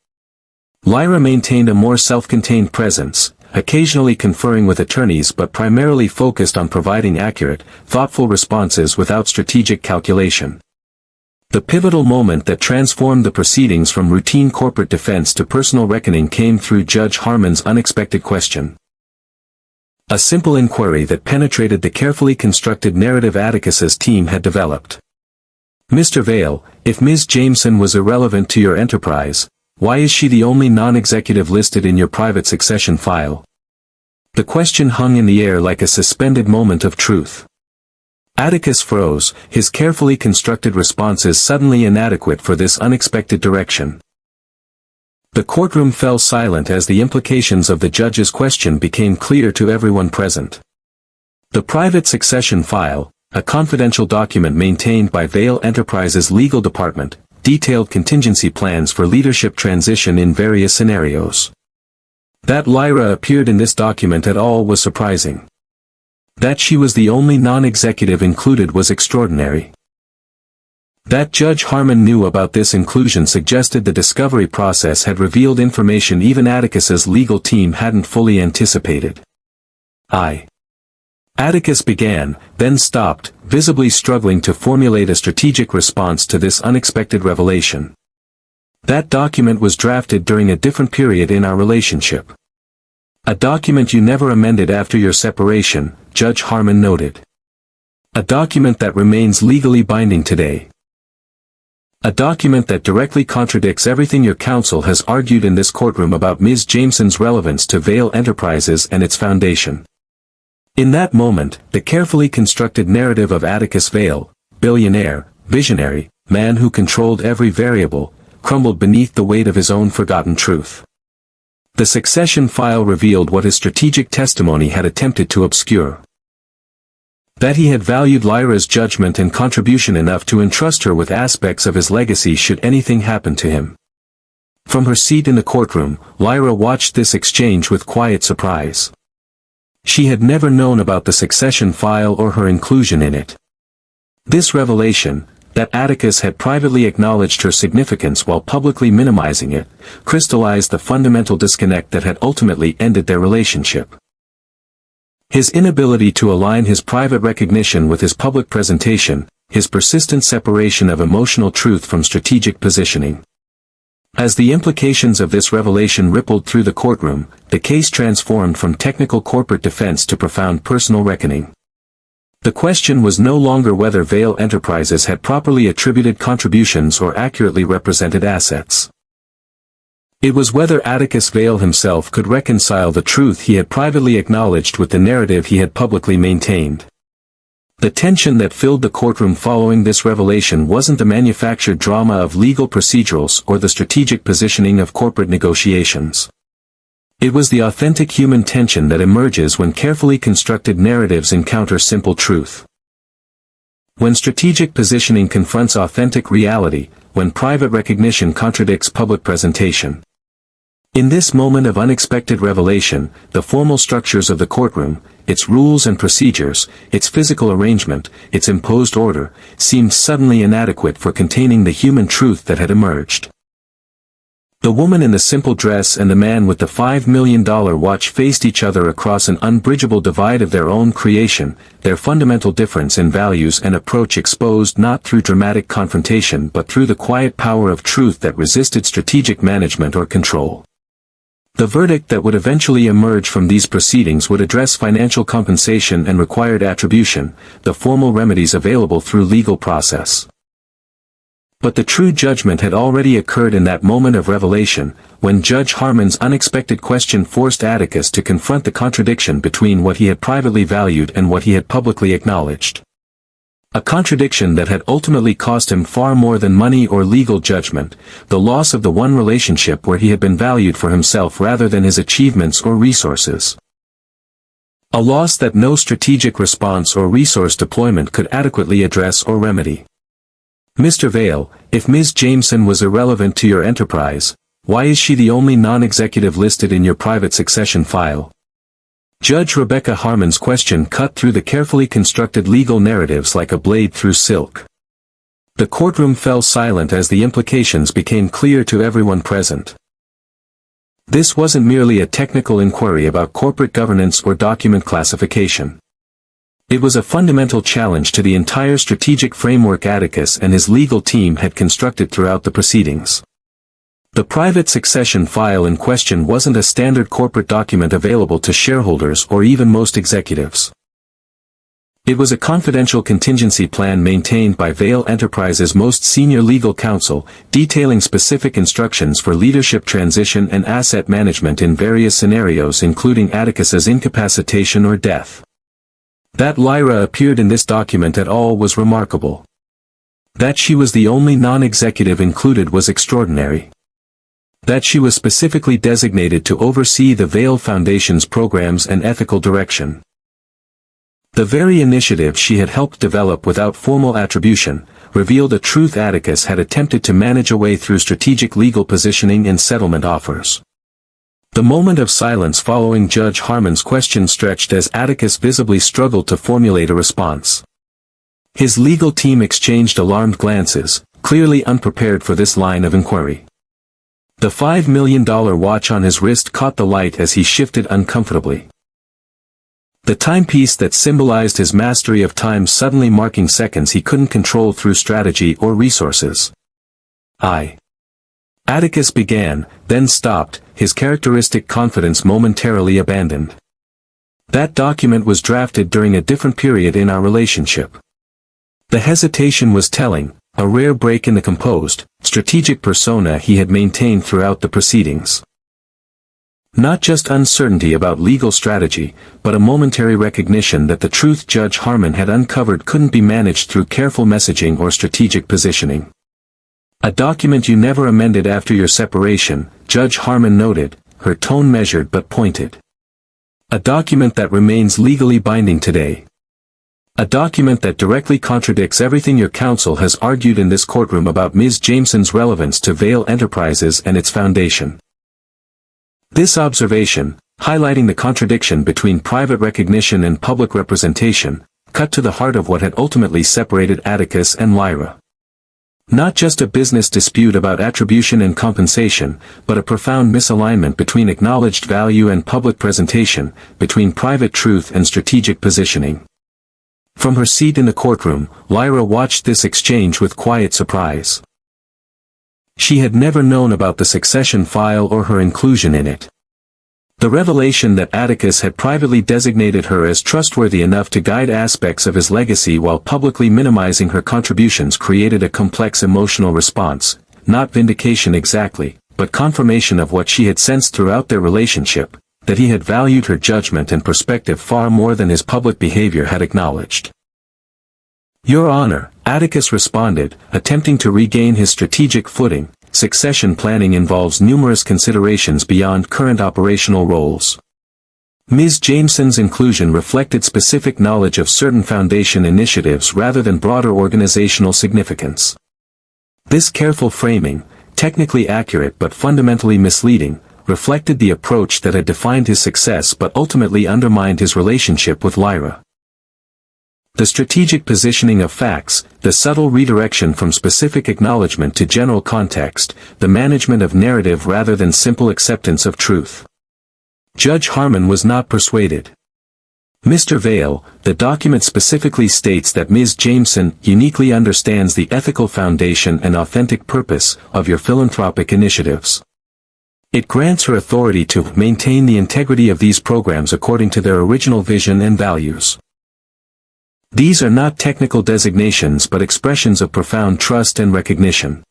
Lyra maintained a more self-contained presence, occasionally conferring with attorneys but primarily focused on providing accurate, thoughtful responses without strategic calculation. The pivotal moment that transformed the proceedings from routine corporate defense to personal reckoning came through Judge Harmon's unexpected question. A simple inquiry that penetrated the carefully constructed narrative Atticus's team had developed. Mr. Vale, if Ms. Jameson was irrelevant to your enterprise, why is she the only non-executive listed in your private succession file? The question hung in the air like a suspended moment of truth. Atticus froze, his carefully constructed responses suddenly inadequate for this unexpected direction. The courtroom fell silent as the implications of the judge's question became clear to everyone present. The private succession file, a confidential document maintained by Vale Enterprises' legal department, detailed contingency plans for leadership transition in various scenarios. That Lyra appeared in this document at all was surprising. That she was the only non-executive included was extraordinary. That Judge Harmon knew about this inclusion suggested the discovery process had revealed information even Atticus's legal team hadn't fully anticipated. Atticus began, then stopped, visibly struggling to formulate a strategic response to this unexpected revelation. That document was drafted during a different period in our relationship. A document you never amended after your separation, Judge Harmon noted. A document that remains legally binding today. A document that directly contradicts everything your counsel has argued in this courtroom about Ms. Jameson's relevance to Vale Enterprises and its foundation. In that moment, the carefully constructed narrative of Atticus Vale, billionaire, visionary, man who controlled every variable, crumbled beneath the weight of his own forgotten truth. The succession file revealed what his strategic testimony had attempted to obscure. That he had valued Lyra's judgment and contribution enough to entrust her with aspects of his legacy should anything happen to him. From her seat in the courtroom, Lyra watched this exchange with quiet surprise. She had never known about the succession file or her inclusion in it. This revelation, that Atticus had privately acknowledged her significance while publicly minimizing it, crystallized the fundamental disconnect that had ultimately ended their relationship. His inability to align his private recognition with his public presentation, his persistent separation of emotional truth from strategic positioning. As the implications of this revelation rippled through the courtroom, the case transformed from technical corporate defense to profound personal reckoning. The question was no longer whether Vale Enterprises had properly attributed contributions or accurately represented assets. It was whether Atticus Vale himself could reconcile the truth he had privately acknowledged with the narrative he had publicly maintained. The tension that filled the courtroom following this revelation wasn't the manufactured drama of legal procedurals or the strategic positioning of corporate negotiations. It was the authentic human tension that emerges when carefully constructed narratives encounter simple truth. When strategic positioning confronts authentic reality, when private recognition contradicts public presentation. In this moment of unexpected revelation, the formal structures of the courtroom, its rules and procedures, its physical arrangement, its imposed order, seemed suddenly inadequate for containing the human truth that had emerged. The woman in the simple dress and the man with the $5 million watch faced each other across an unbridgeable divide of their own creation, their fundamental difference in values and approach exposed not through dramatic confrontation but through the quiet power of truth that resisted strategic management or control. The verdict that would eventually emerge from these proceedings would address financial compensation and required attribution, the formal remedies available through legal process. But the true judgment had already occurred in that moment of revelation, when Judge Harmon's unexpected question forced Atticus to confront the contradiction between what he had privately valued and what he had publicly acknowledged. A contradiction that had ultimately cost him far more than money or legal judgment, the loss of the one relationship where he had been valued for himself rather than his achievements or resources. A loss that no strategic response or resource deployment could adequately address or remedy. Mr. Vale, if Ms. Jameson was irrelevant to your enterprise, why is she the only non-executive listed in your private succession file? Judge Rebecca Harmon's question cut through the carefully constructed legal narratives like a blade through silk. The courtroom fell silent as the implications became clear to everyone present. This wasn't merely a technical inquiry about corporate governance or document classification. It was a fundamental challenge to the entire strategic framework Atticus and his legal team had constructed throughout the proceedings. The private succession file in question wasn't a standard corporate document available to shareholders or even most executives. It was a confidential contingency plan maintained by Vale Enterprises' most senior legal counsel, detailing specific instructions for leadership transition and asset management in various scenarios including Atticus's incapacitation or death. That Lyra appeared in this document at all was remarkable. That she was the only non-executive included was extraordinary. That she was specifically designated to oversee the Vale Foundation's programs and ethical direction. The very initiative she had helped develop without formal attribution, revealed a truth Atticus had attempted to manage away through strategic legal positioning and settlement offers. The moment of silence following Judge Harmon's question stretched as Atticus visibly struggled to formulate a response. His legal team exchanged alarmed glances, clearly unprepared for this line of inquiry. The $5 million watch on his wrist caught the light as he shifted uncomfortably. The timepiece that symbolized his mastery of time suddenly marking seconds he couldn't control through strategy or resources. Atticus began, then stopped, his characteristic confidence momentarily abandoned. That document was drafted during a different period in our relationship. The hesitation was telling, a rare break in the composed, strategic persona he had maintained throughout the proceedings. Not just uncertainty about legal strategy, but a momentary recognition that the truth Judge Harmon had uncovered couldn't be managed through careful messaging or strategic positioning. "A document you never amended after your separation," Judge Harmon noted, her tone measured but pointed. "A document that remains legally binding today. A document that directly contradicts everything your counsel has argued in this courtroom about Ms. Jameson's relevance to Vale Enterprises and its foundation." This observation, highlighting the contradiction between private recognition and public representation, cut to the heart of what had ultimately separated Atticus and Lyra. Not just a business dispute about attribution and compensation, but a profound misalignment between acknowledged value and public presentation, between private truth and strategic positioning. From her seat in the courtroom, Lyra watched this exchange with quiet surprise. She had never known about the succession file or her inclusion in it. The revelation that Atticus had privately designated her as trustworthy enough to guide aspects of his legacy while publicly minimizing her contributions created a complex emotional response, not vindication exactly, but confirmation of what she had sensed throughout their relationship, that he had valued her judgment and perspective far more than his public behavior had acknowledged. "Your Honor," Atticus responded, attempting to regain his strategic footing, "succession planning involves numerous considerations beyond current operational roles. Ms. Jameson's inclusion reflected specific knowledge of certain foundation initiatives rather than broader organizational significance. This careful framing, technically accurate but fundamentally misleading, reflected the approach that had defined his success but ultimately undermined his relationship with Lyra. The strategic positioning of facts, the subtle redirection from specific acknowledgement to general context, the management of narrative rather than simple acceptance of truth. Judge Harmon was not persuaded. "Mr. Vale, the document specifically states that Ms. Jameson uniquely understands the ethical foundation and authentic purpose of your philanthropic initiatives. It grants her authority to maintain the integrity of these programs according to their original vision and values. These are not technical designations but expressions of profound trust and recognition."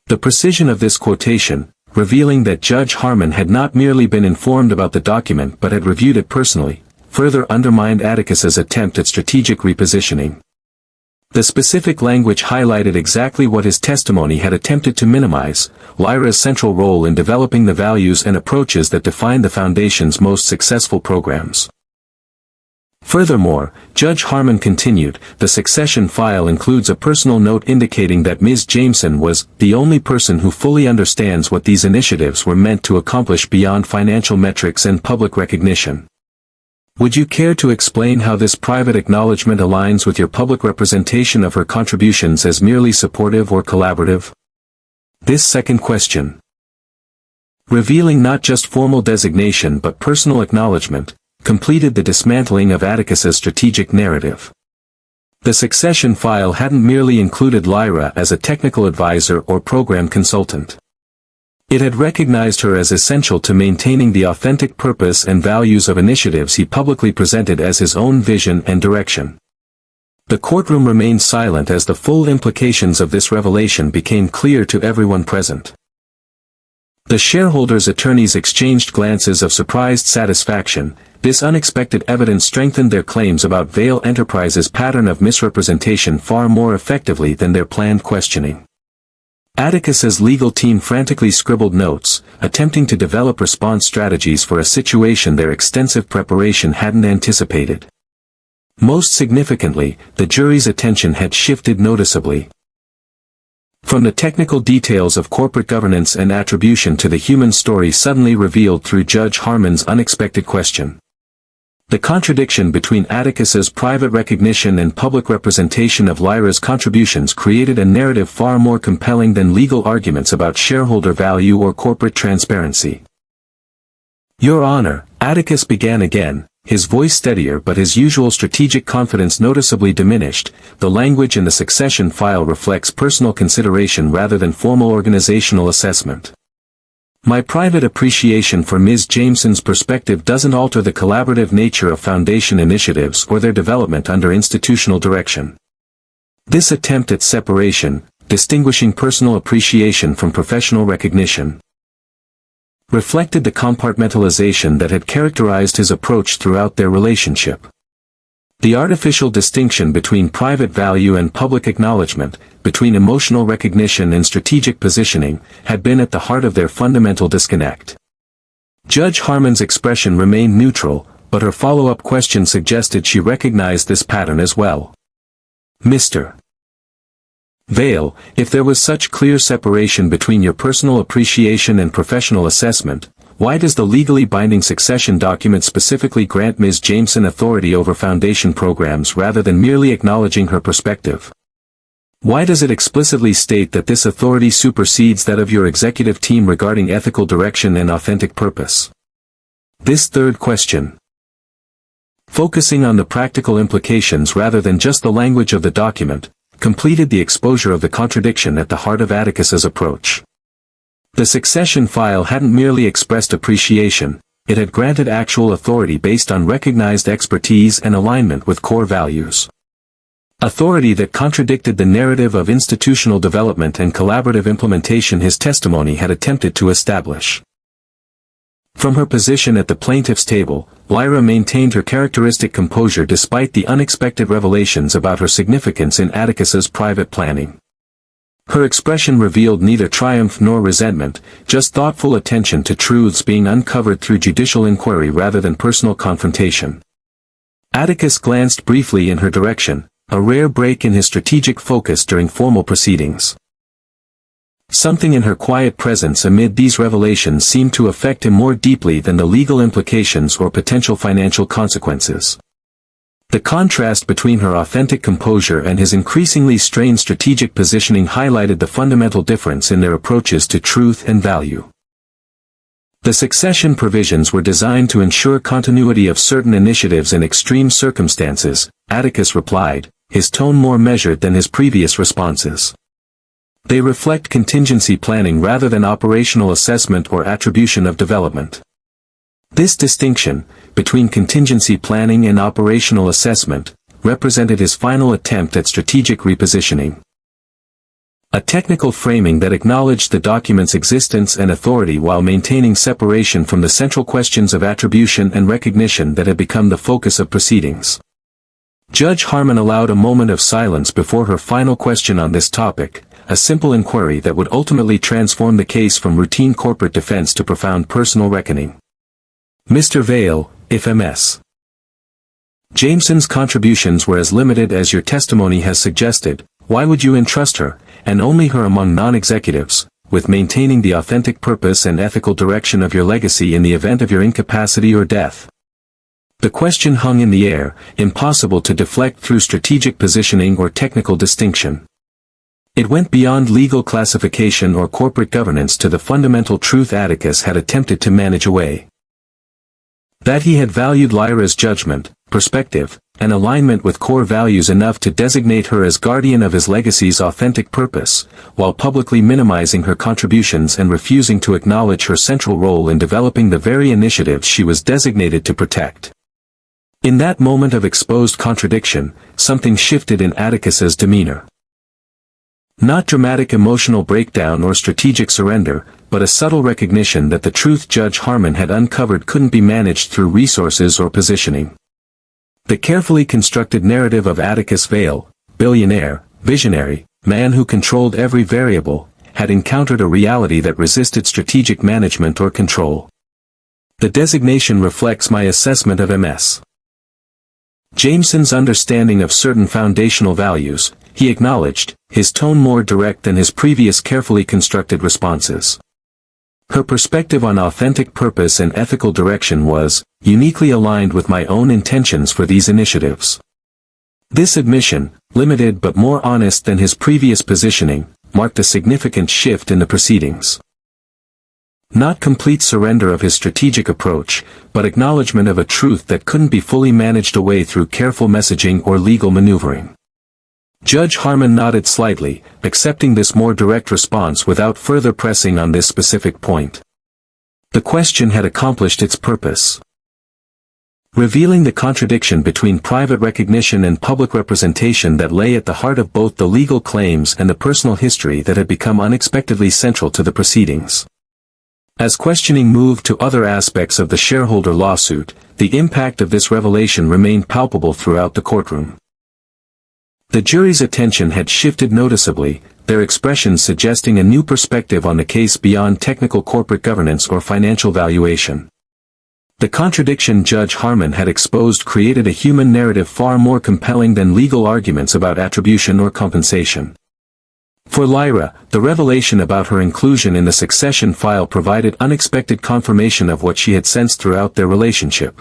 The precision of this quotation, revealing that Judge Harmon had not merely been informed about the document but had reviewed it personally, further undermined Atticus's attempt at strategic repositioning. The specific language highlighted exactly what his testimony had attempted to minimize: Lyra's central role in developing the values and approaches that define the Foundation's most successful programs. Furthermore, Judge Harmon continued, "The succession file includes a personal note indicating that Ms. Jameson was the only person who fully understands what these initiatives were meant to accomplish beyond financial metrics and public recognition. Would you care to explain how this private acknowledgement aligns with your public representation of her contributions as merely supportive or collaborative?" This second question, revealing not just formal designation but personal acknowledgement, completed the dismantling of Atticus's strategic narrative. The succession file hadn't merely included Lyra as a technical advisor or program consultant. It had recognized her as essential to maintaining the authentic purpose and values of initiatives he publicly presented as his own vision and direction. The courtroom remained silent as the full implications of this revelation became clear to everyone present. The shareholders' attorneys exchanged glances of surprised satisfaction. This unexpected evidence strengthened their claims about Vale Enterprises' pattern of misrepresentation far more effectively than their planned questioning. Atticus's legal team frantically scribbled notes, attempting to develop response strategies for a situation their extensive preparation hadn't anticipated. Most significantly, the jury's attention had shifted noticeably. From the technical details of corporate governance and attribution to the human story suddenly revealed through Judge Harmon's unexpected question. The contradiction between Atticus's private recognition and public representation of Lyra's contributions created a narrative far more compelling than legal arguments about shareholder value or corporate transparency. "Your Honor," Atticus began again, his voice steadier but his usual strategic confidence noticeably diminished. "The language in the succession file reflects personal consideration rather than formal organizational assessment. My private appreciation for Ms. Jameson's perspective doesn't alter the collaborative nature of Foundation initiatives or their development under institutional direction. This attempt at separation, distinguishing personal appreciation from professional recognition, reflected the compartmentalization that had characterized his approach throughout their relationship. The artificial distinction between private value and public acknowledgement, between emotional recognition and strategic positioning, had been at the heart of their fundamental disconnect. Judge Harmon's expression remained neutral, but her follow-up question suggested she recognized this pattern as well. Mr. Vale, if there was such clear separation between your personal appreciation and professional assessment, why does the legally binding succession document specifically grant Ms. Jameson authority over foundation programs rather than merely acknowledging her perspective? Why does it explicitly state that this authority supersedes that of your executive team regarding ethical direction and authentic purpose? This third question, focusing on the practical implications rather than just the language of the document, completed the exposure of the contradiction at the heart of Atticus's approach. The succession file hadn't merely expressed appreciation, it had granted actual authority based on recognized expertise and alignment with core values. Authority that contradicted the narrative of institutional development and collaborative implementation his testimony had attempted to establish. From her position at the plaintiff's table, Lyra maintained her characteristic composure despite the unexpected revelations about her significance in Atticus's private planning. Her expression revealed neither triumph nor resentment, just thoughtful attention to truths being uncovered through judicial inquiry rather than personal confrontation. Atticus glanced briefly in her direction, a rare break in his strategic focus during formal proceedings. Something in her quiet presence amid these revelations seemed to affect him more deeply than the legal implications or potential financial consequences. The contrast between her authentic composure and his increasingly strained strategic positioning highlighted the fundamental difference in their approaches to truth and value. The succession provisions were designed to ensure continuity of certain initiatives in extreme circumstances, Atticus replied, his tone more measured than his previous responses. They reflect contingency planning rather than operational assessment or attribution of development. This distinction, between contingency planning and operational assessment, represented his final attempt at strategic repositioning. A technical framing that acknowledged the document's existence and authority while maintaining separation from the central questions of attribution and recognition that had become the focus of proceedings. Judge Harmon allowed a moment of silence before her final question on this topic, a simple inquiry that would ultimately transform the case from routine corporate defense to profound personal reckoning. Mr. Vale, if Ms. Jameson's contributions were as limited as your testimony has suggested, why would you entrust her, and only her among non-executives, with maintaining the authentic purpose and ethical direction of your legacy in the event of your incapacity or death? The question hung in the air, impossible to deflect through strategic positioning or technical distinction. It went beyond legal classification or corporate governance to the fundamental truth Atticus had attempted to manage away. That he had valued Lyra's judgment, perspective, and alignment with core values enough to designate her as guardian of his legacy's authentic purpose, while publicly minimizing her contributions and refusing to acknowledge her central role in developing the very initiatives she was designated to protect. In that moment of exposed contradiction, something shifted in Atticus's demeanor. Not dramatic emotional breakdown or strategic surrender, but a subtle recognition that the truth Judge Harmon had uncovered couldn't be managed through resources or positioning. The carefully constructed narrative of Atticus Vale, billionaire, visionary, man who controlled every variable, had encountered a reality that resisted strategic management or control. The designation reflects my assessment of Ms. Jameson's understanding of certain foundational values, he acknowledged, his tone more direct than his previous carefully constructed responses. Her perspective on authentic purpose and ethical direction was, uniquely aligned with my own intentions for these initiatives. This admission, limited but more honest than his previous positioning, marked a significant shift in the proceedings. Not complete surrender of his strategic approach, but acknowledgement of a truth that couldn't be fully managed away through careful messaging or legal maneuvering. Judge Harmon nodded slightly, accepting this more direct response without further pressing on this specific point. The question had accomplished its purpose. revealing the contradiction between private recognition and public representation that lay at the heart of both the legal claims and the personal history that had become unexpectedly central to the proceedings. As questioning moved to other aspects of the shareholder lawsuit, the impact of this revelation remained palpable throughout the courtroom. The jury's attention had shifted noticeably, their expressions suggesting a new perspective on the case beyond technical corporate governance or financial valuation. The contradiction Judge Harmon had exposed created a human narrative far more compelling than legal arguments about attribution or compensation. For Lyra, the revelation about her inclusion in the succession file provided unexpected confirmation of what she had sensed throughout their relationship.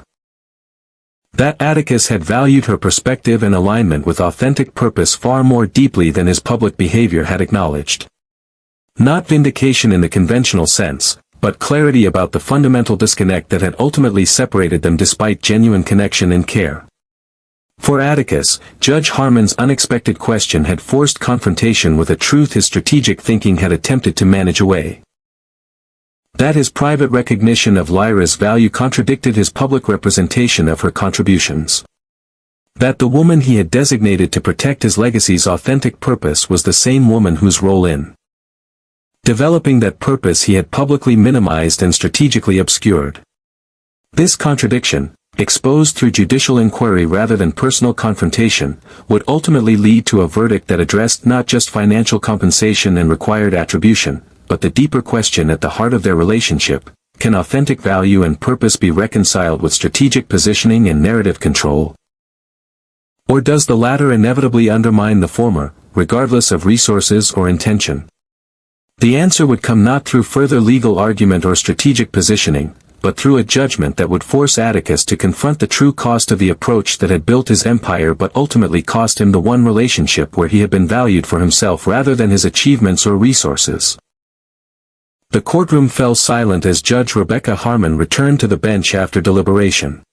That Atticus had valued her perspective and alignment with authentic purpose far more deeply than his public behavior had acknowledged. Not vindication in the conventional sense, but clarity about the fundamental disconnect that had ultimately separated them despite genuine connection and care. For Atticus, Judge Harmon's unexpected question had forced confrontation with a truth his strategic thinking had attempted to manage away. That his private recognition of Lyra's value contradicted his public representation of her contributions. That the woman he had designated to protect his legacy's authentic purpose was the same woman whose role in developing that purpose he had publicly minimized and strategically obscured. This contradiction, exposed through judicial inquiry rather than personal confrontation, would ultimately lead to a verdict that addressed not just financial compensation and required attribution, but the deeper question at the heart of their relationship: can authentic value and purpose be reconciled with strategic positioning and narrative control? Or does the latter inevitably undermine the former, regardless of resources or intention? The answer would come not through further legal argument or strategic positioning, but through a judgment that would force Atticus to confront the true cost of the approach that had built his empire but ultimately cost him the one relationship where he had been valued for himself rather than his achievements or resources. The courtroom fell silent as Judge Rebecca Harmon returned to the bench after deliberation.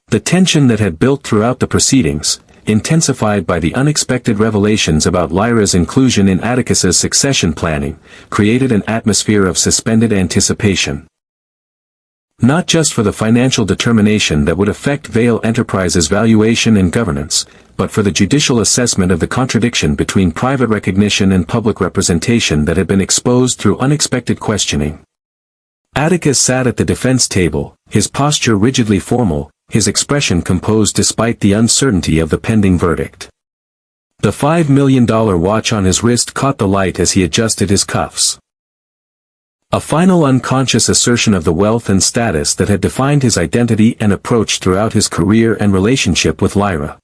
The tension that had built throughout the proceedings, intensified by the unexpected revelations about Lyra's inclusion in Atticus's succession planning, created an atmosphere of suspended anticipation. Not just for the financial determination that would affect Vale Enterprises' valuation and governance, but for the judicial assessment of the contradiction between private recognition and public representation that had been exposed through unexpected questioning. Atticus sat at the defense table, his posture rigidly formal, his expression composed despite the uncertainty of the pending verdict. The $5 million watch on his wrist caught the light as he adjusted his cuffs. A final unconscious assertion of the wealth and status that had defined his identity and approach throughout his career and relationship with Lyra.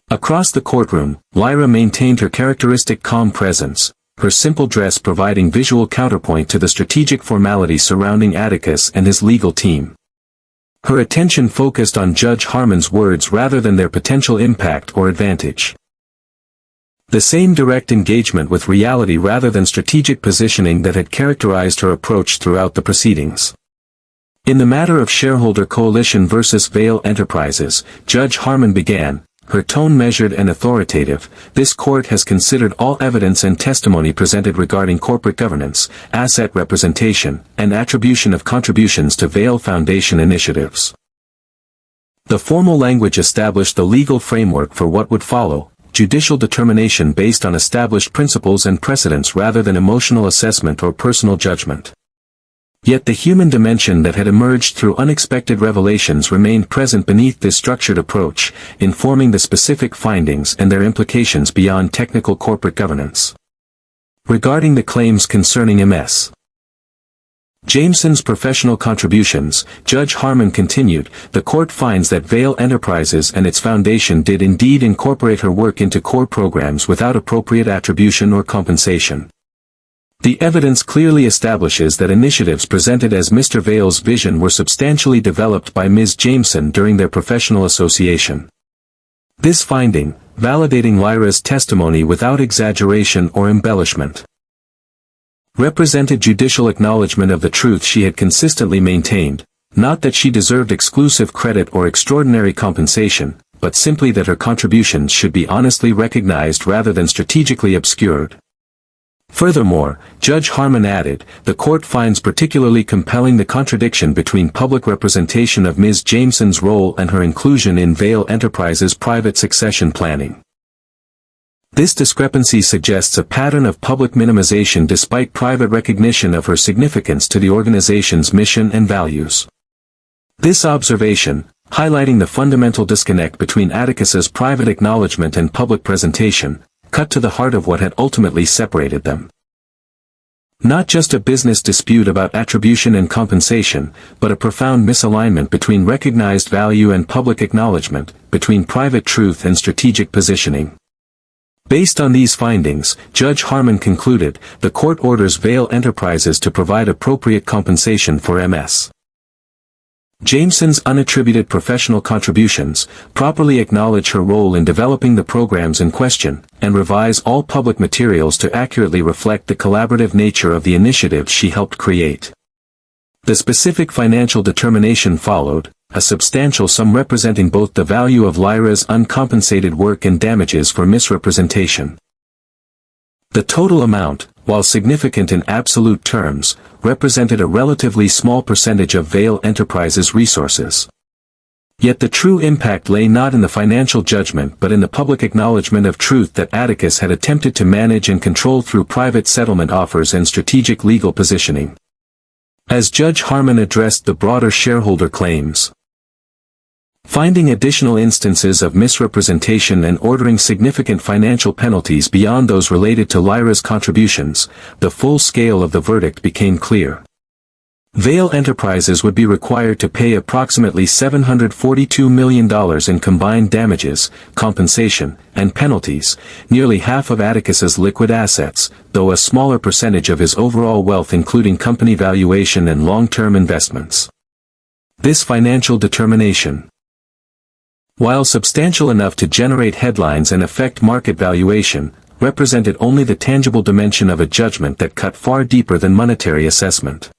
Across the courtroom, Lyra maintained her characteristic calm presence, her simple dress providing visual counterpoint to the strategic formality surrounding Atticus and his legal team. Her attention focused on Judge Harmon's words rather than their potential impact or advantage. The same direct engagement with reality rather than strategic positioning that had characterized her approach throughout the proceedings. In the matter of shareholder coalition versus Vale Enterprises, Judge Harmon began, her tone measured and authoritative. This court has considered all evidence and testimony presented regarding corporate governance, asset representation, and attribution of contributions to Vale Foundation initiatives. The formal language established the legal framework for what would follow: judicial determination based on established principles and precedents rather than emotional assessment or personal judgment. Yet the human dimension that had emerged through unexpected revelations remained present beneath this structured approach, informing the specific findings and their implications beyond technical corporate governance. Regarding the claims concerning Ms. Jameson's professional contributions, Judge Harmon continued, the court finds that Vale Enterprises and its foundation did indeed incorporate her work into core programs without appropriate attribution or compensation. The evidence clearly establishes that initiatives presented as Mr. Vale's vision were substantially developed by Ms. Jameson during their professional association. This finding, validating Lyra's testimony without exaggeration or embellishment, represented judicial acknowledgement of the truth she had consistently maintained, not that she deserved exclusive credit or extraordinary compensation, but simply that her contributions should be honestly recognized rather than strategically obscured. Furthermore, Judge Harmon added, the court finds particularly compelling the contradiction between public representation of Ms. Jameson's role and her inclusion in Vale Enterprises' private succession planning. This discrepancy suggests a pattern of public minimization despite private recognition of her significance to the organization's mission and values. This observation, highlighting the fundamental disconnect between Atticus's private acknowledgement and public presentation, cut to the heart of what had ultimately separated them. Not just a business dispute about attribution and compensation, but a profound misalignment between recognized value and public acknowledgement, between private truth and strategic positioning. Based on these findings, Judge Harmon concluded, the court orders Vale Enterprises to provide appropriate compensation for Ms. Jameson's unattributed professional contributions, properly acknowledge her role in developing the programs in question, and revise all public materials to accurately reflect the collaborative nature of the initiatives she helped create. The specific financial determination followed, a substantial sum representing both the value of Lyra's uncompensated work and damages for misrepresentation. The total amount, while significant in absolute terms, represented a relatively small percentage of Vale Enterprises' resources. Yet the true impact lay not in the financial judgment but in the public acknowledgement of truth that Atticus had attempted to manage and control through private settlement offers and strategic legal positioning. As Judge Harmon addressed the broader shareholder claims, finding additional instances of misrepresentation and ordering significant financial penalties beyond those related to Lyra's contributions, the full scale of the verdict became clear. Vale Enterprises would be required to pay approximately $742 million in combined damages, compensation, and penalties, nearly half of Atticus's liquid assets, though a smaller percentage of his overall wealth including company valuation and long-term investments. This financial determination, while substantial enough to generate headlines and affect market valuation, represented only the tangible dimension of a judgment that cut far deeper than monetary assessment.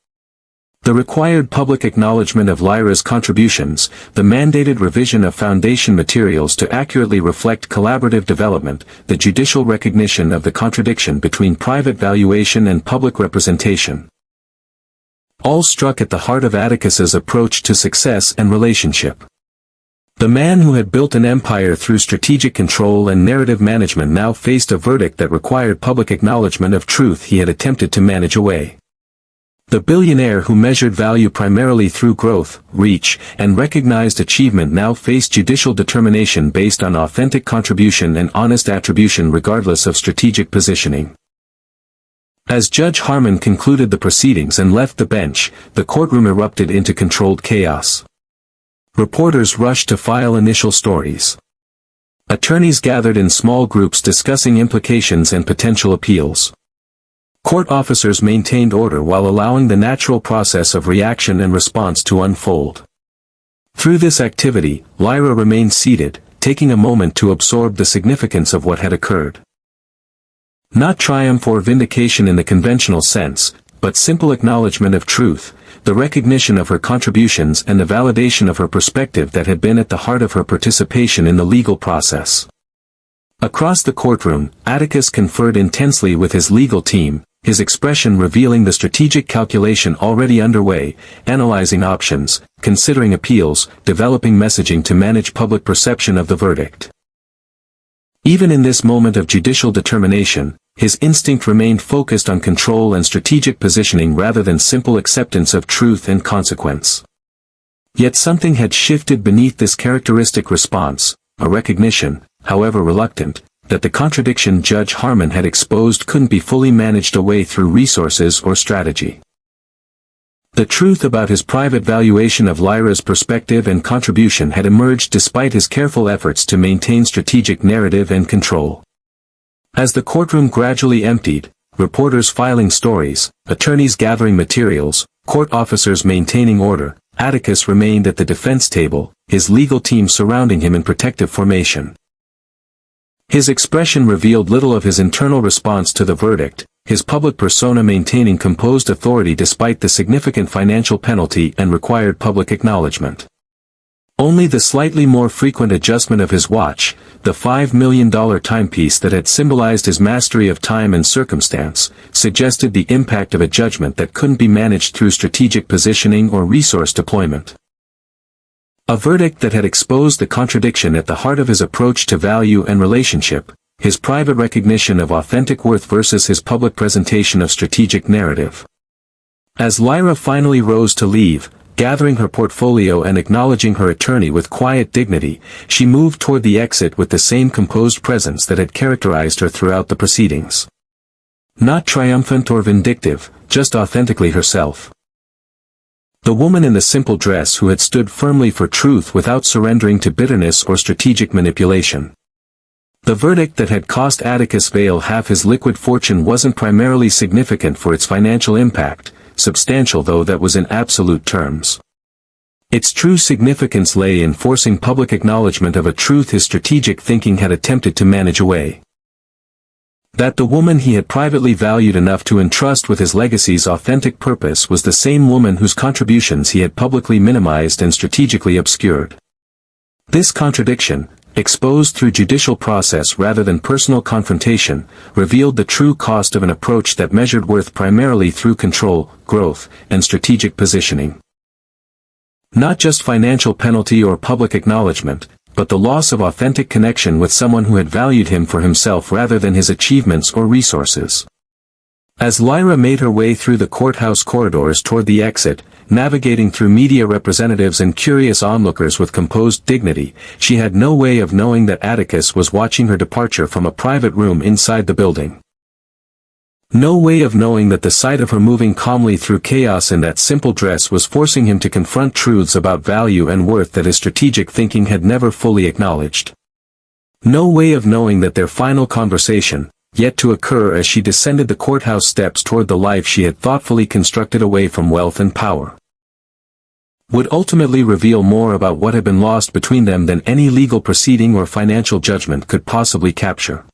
The required public acknowledgement of Lyra's contributions, the mandated revision of foundation materials to accurately reflect collaborative development, the judicial recognition of the contradiction between private valuation and public representation, all struck at the heart of Atticus's approach to success and relationship. The man who had built an empire through strategic control and narrative management now faced a verdict that required public acknowledgement of truth he had attempted to manage away. The billionaire who measured value primarily through growth, reach, and recognized achievement now faced judicial determination based on authentic contribution and honest attribution regardless of strategic positioning. As Judge Harmon concluded the proceedings and left the bench, the courtroom erupted into controlled chaos. Reporters rushed to file initial stories. Attorneys gathered in small groups discussing implications and potential appeals. Court officers maintained order while allowing the natural process of reaction and response to unfold. Through this activity, Lyra remained seated, taking a moment to absorb the significance of what had occurred. Not triumph or vindication in the conventional sense, but simple acknowledgement of truth, the recognition of her contributions and the validation of her perspective that had been at the heart of her participation in the legal process. Across the courtroom, Atticus conferred intensely with his legal team, his expression revealing the strategic calculation already underway, analyzing options, considering appeals, developing messaging to manage public perception of the verdict. Even in this moment of judicial determination, his instinct remained focused on control and strategic positioning rather than simple acceptance of truth and consequence. Yet something had shifted beneath this characteristic response, a recognition, however reluctant, that the contradiction Judge Harmon had exposed couldn't be fully managed away through resources or strategy. The truth about his private valuation of Lyra's perspective and contribution had emerged despite his careful efforts to maintain strategic narrative and control. As the courtroom gradually emptied, reporters filing stories, attorneys gathering materials, court officers maintaining order, Atticus remained at the defense table, his legal team surrounding him in protective formation. His expression revealed little of his internal response to the verdict, his public persona maintaining composed authority despite the significant financial penalty and required public acknowledgement. Only the slightly more frequent adjustment of his watch, the $5 million timepiece that had symbolized his mastery of time and circumstance, suggested the impact of a judgment that couldn't be managed through strategic positioning or resource deployment. A verdict that had exposed the contradiction at the heart of his approach to value and relationship, his private recognition of authentic worth versus his public presentation of strategic narrative. As Lyra finally rose to leave, gathering her portfolio and acknowledging her attorney with quiet dignity, she moved toward the exit with the same composed presence that had characterized her throughout the proceedings. Not triumphant or vindictive, just authentically herself. The woman in the simple dress who had stood firmly for truth without surrendering to bitterness or strategic manipulation. The verdict that had cost Atticus Vale half his liquid fortune wasn't primarily significant for its financial impact, substantial though that was in absolute terms. Its true significance lay in forcing public acknowledgement of a truth his strategic thinking had attempted to manage away. That the woman he had privately valued enough to entrust with his legacy's authentic purpose was the same woman whose contributions he had publicly minimized and strategically obscured. This contradiction, exposed through judicial process rather than personal confrontation, revealed the true cost of an approach that measured worth primarily through control, growth, and strategic positioning. Not just financial penalty or public acknowledgement, but the loss of authentic connection with someone who had valued him for himself rather than his achievements or resources. As Lyra made her way through the courthouse corridors toward the exit, navigating through media representatives and curious onlookers with composed dignity, she had no way of knowing that Atticus was watching her departure from a private room inside the building. No way of knowing that the sight of her moving calmly through chaos in that simple dress was forcing him to confront truths about value and worth that his strategic thinking had never fully acknowledged. No way of knowing that their final conversation, yet to occur as she descended the courthouse steps toward the life she had thoughtfully constructed away from wealth and power, would ultimately reveal more about what had been lost between them than any legal proceeding or financial judgment could possibly capture.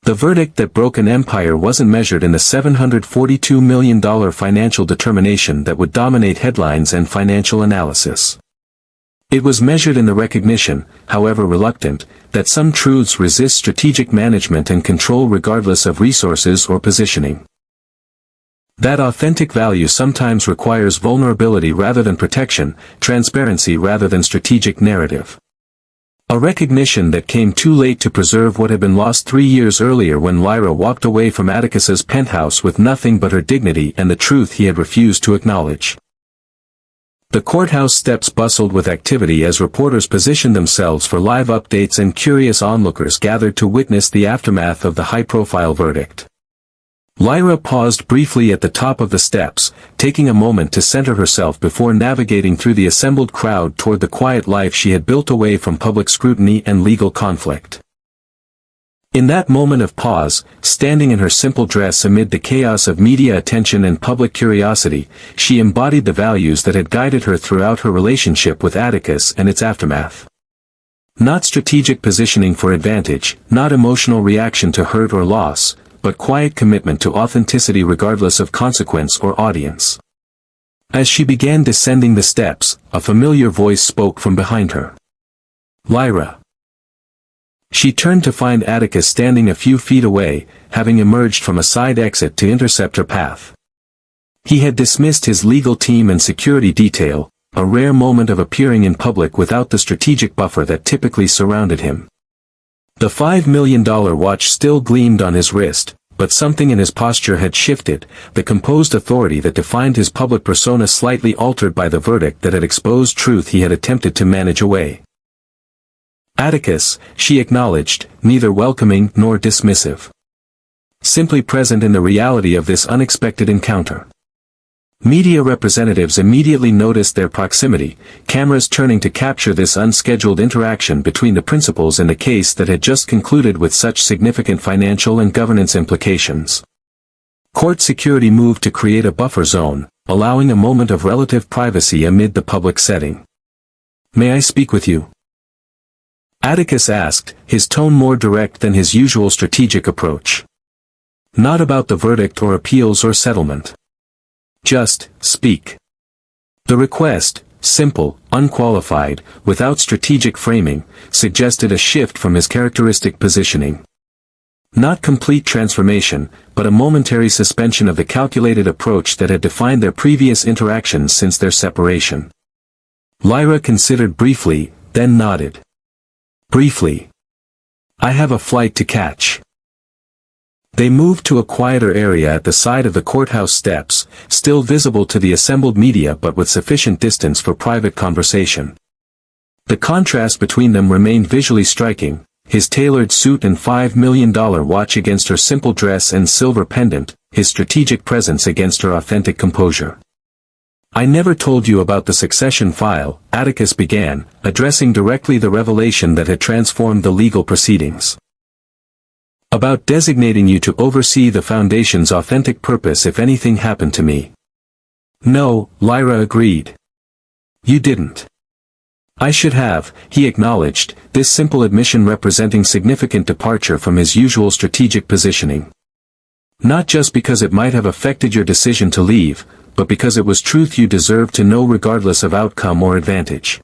The verdict that broke an empire wasn't measured in the $742 million financial determination that would dominate headlines and financial analysis. It was measured in the recognition, however reluctant, that some truths resist strategic management and control regardless of resources or positioning. That authentic value sometimes requires vulnerability rather than protection, transparency rather than strategic narrative. A recognition that came too late to preserve what had been lost 3 years earlier when Lyra walked away from Atticus's penthouse with nothing but her dignity and the truth he had refused to acknowledge. The courthouse steps bustled with activity as reporters positioned themselves for live updates and curious onlookers gathered to witness the aftermath of the high-profile verdict. Lyra paused briefly at the top of the steps, taking a moment to center herself before navigating through the assembled crowd toward the quiet life she had built away from public scrutiny and legal conflict. In that moment of pause, standing in her simple dress amid the chaos of media attention and public curiosity, she embodied the values that had guided her throughout her relationship with Atticus and its aftermath. Not strategic positioning for advantage, not emotional reaction to hurt or loss, but quiet commitment to authenticity regardless of consequence or audience. As she began descending the steps, a familiar voice spoke from behind her. "Lyra." She turned to find Atticus standing a few feet away, having emerged from a side exit to intercept her path. He had dismissed his legal team and security detail, a rare moment of appearing in public without the strategic buffer that typically surrounded him. The $5 million watch still gleamed on his wrist, but something in his posture had shifted, the composed authority that defined his public persona slightly altered by the verdict that had exposed truth he had attempted to manage away. "Atticus," she acknowledged, neither welcoming nor dismissive. Simply present in the reality of this unexpected encounter. Media representatives immediately noticed their proximity, cameras turning to capture this unscheduled interaction between the principals in a case that had just concluded with such significant financial and governance implications. Court security moved to create a buffer zone, allowing a moment of relative privacy amid the public setting. "May I speak with you?" Atticus asked, his tone more direct than his usual strategic approach. "Not about the verdict or appeals or settlement. Just, speak." The request, simple, unqualified, without strategic framing, suggested a shift from his characteristic positioning. Not complete transformation, but a momentary suspension of the calculated approach that had defined their previous interactions since their separation. Lyra considered briefly, then nodded. Briefly. I have a flight to catch. They moved to a quieter area at the side of the courthouse steps, still visible to the assembled media but with sufficient distance for private conversation. The contrast between them remained visually striking, his tailored suit and $5 million watch against her simple dress and silver pendant, his strategic presence against her authentic composure. I never told you about the succession file, Atticus began, addressing directly the revelation that had transformed the legal proceedings. About designating you to oversee the Foundation's authentic purpose if anything happened to me. No, Lyra agreed. You didn't. I should have, he acknowledged, this simple admission representing significant departure from his usual strategic positioning. Not just because it might have affected your decision to leave, but because it was truth you deserved to know regardless of outcome or advantage.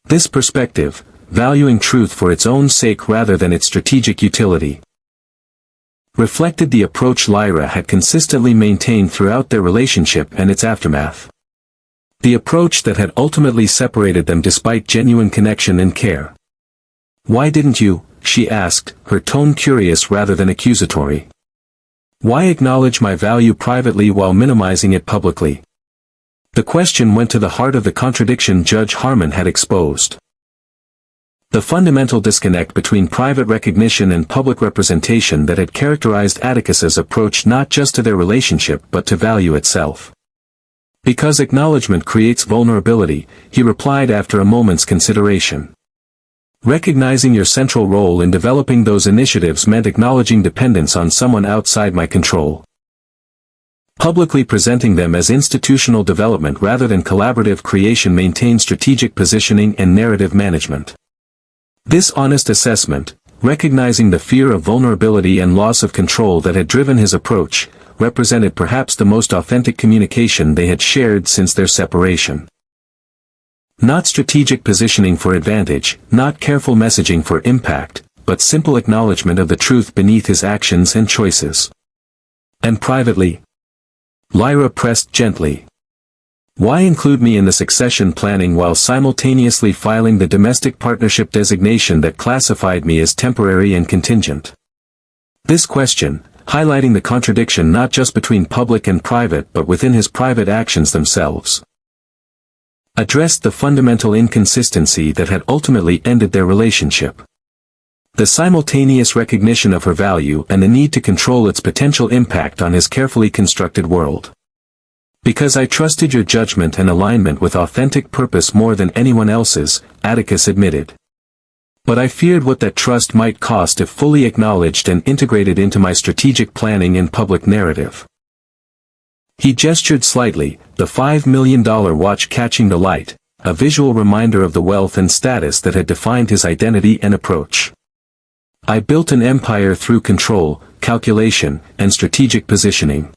This perspective, valuing truth for its own sake rather than its strategic utility, reflected the approach Lyra had consistently maintained throughout their relationship and its aftermath. The approach that had ultimately separated them despite genuine connection and care. Why didn't you, she asked, her tone curious rather than accusatory. Why acknowledge my value privately while minimizing it publicly? The question went to the heart of the contradiction Judge Harmon had exposed. The fundamental disconnect between private recognition and public representation that had characterized Atticus's approach not just to their relationship but to value itself. Because acknowledgement creates vulnerability, he replied after a moment's consideration. Recognizing your central role in developing those initiatives meant acknowledging dependence on someone outside my control. Publicly presenting them as institutional development rather than collaborative creation maintained strategic positioning and narrative management. This honest assessment, recognizing the fear of vulnerability and loss of control that had driven his approach, represented perhaps the most authentic communication they had shared since their separation. Not strategic positioning for advantage, not careful messaging for impact, but simple acknowledgement of the truth beneath his actions and choices. And privately? Lyra pressed gently. Why include me in the succession planning while simultaneously filing the domestic partnership designation that classified me as temporary and contingent? This question, highlighting the contradiction not just between public and private but within his private actions themselves, addressed the fundamental inconsistency that had ultimately ended their relationship. The simultaneous recognition of her value and the need to control its potential impact on his carefully constructed world. Because I trusted your judgment and alignment with authentic purpose more than anyone else's, Atticus admitted. But I feared what that trust might cost if fully acknowledged and integrated into my strategic planning and public narrative. He gestured slightly, the $5 million watch catching the light, a visual reminder of the wealth and status that had defined his identity and approach. I built an empire through control, calculation, and strategic positioning.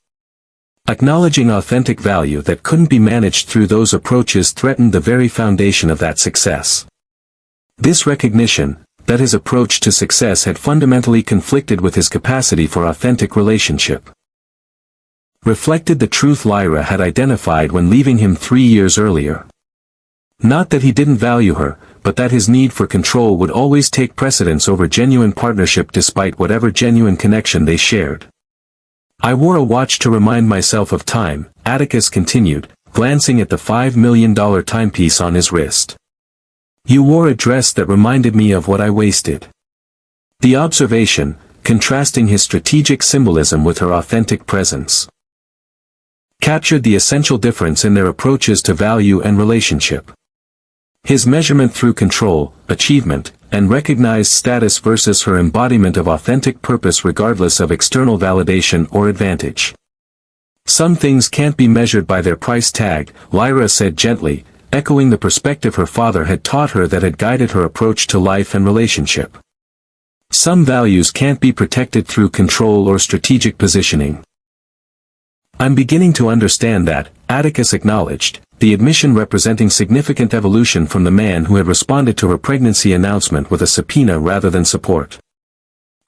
Acknowledging authentic value that couldn't be managed through those approaches threatened the very foundation of that success. This recognition, that his approach to success had fundamentally conflicted with his capacity for authentic relationship, reflected the truth Lyra had identified when leaving him 3 years earlier. Not that he didn't value her, but that his need for control would always take precedence over genuine partnership despite whatever genuine connection they shared. I wore a watch to remind myself of time, Atticus continued, glancing at the $5 million timepiece on his wrist. You wore a dress that reminded me of what I wasted. The observation, contrasting his strategic symbolism with her authentic presence, captured the essential difference in their approaches to value and relationship. His measurement through control, achievement, and recognized status versus her embodiment of authentic purpose regardless of external validation or advantage. Some things can't be measured by their price tag, Lyra said gently, echoing the perspective her father had taught her that had guided her approach to life and relationship. Some values can't be protected through control or strategic positioning. I'm beginning to understand that, Atticus acknowledged, the admission representing significant evolution from the man who had responded to her pregnancy announcement with a subpoena rather than support.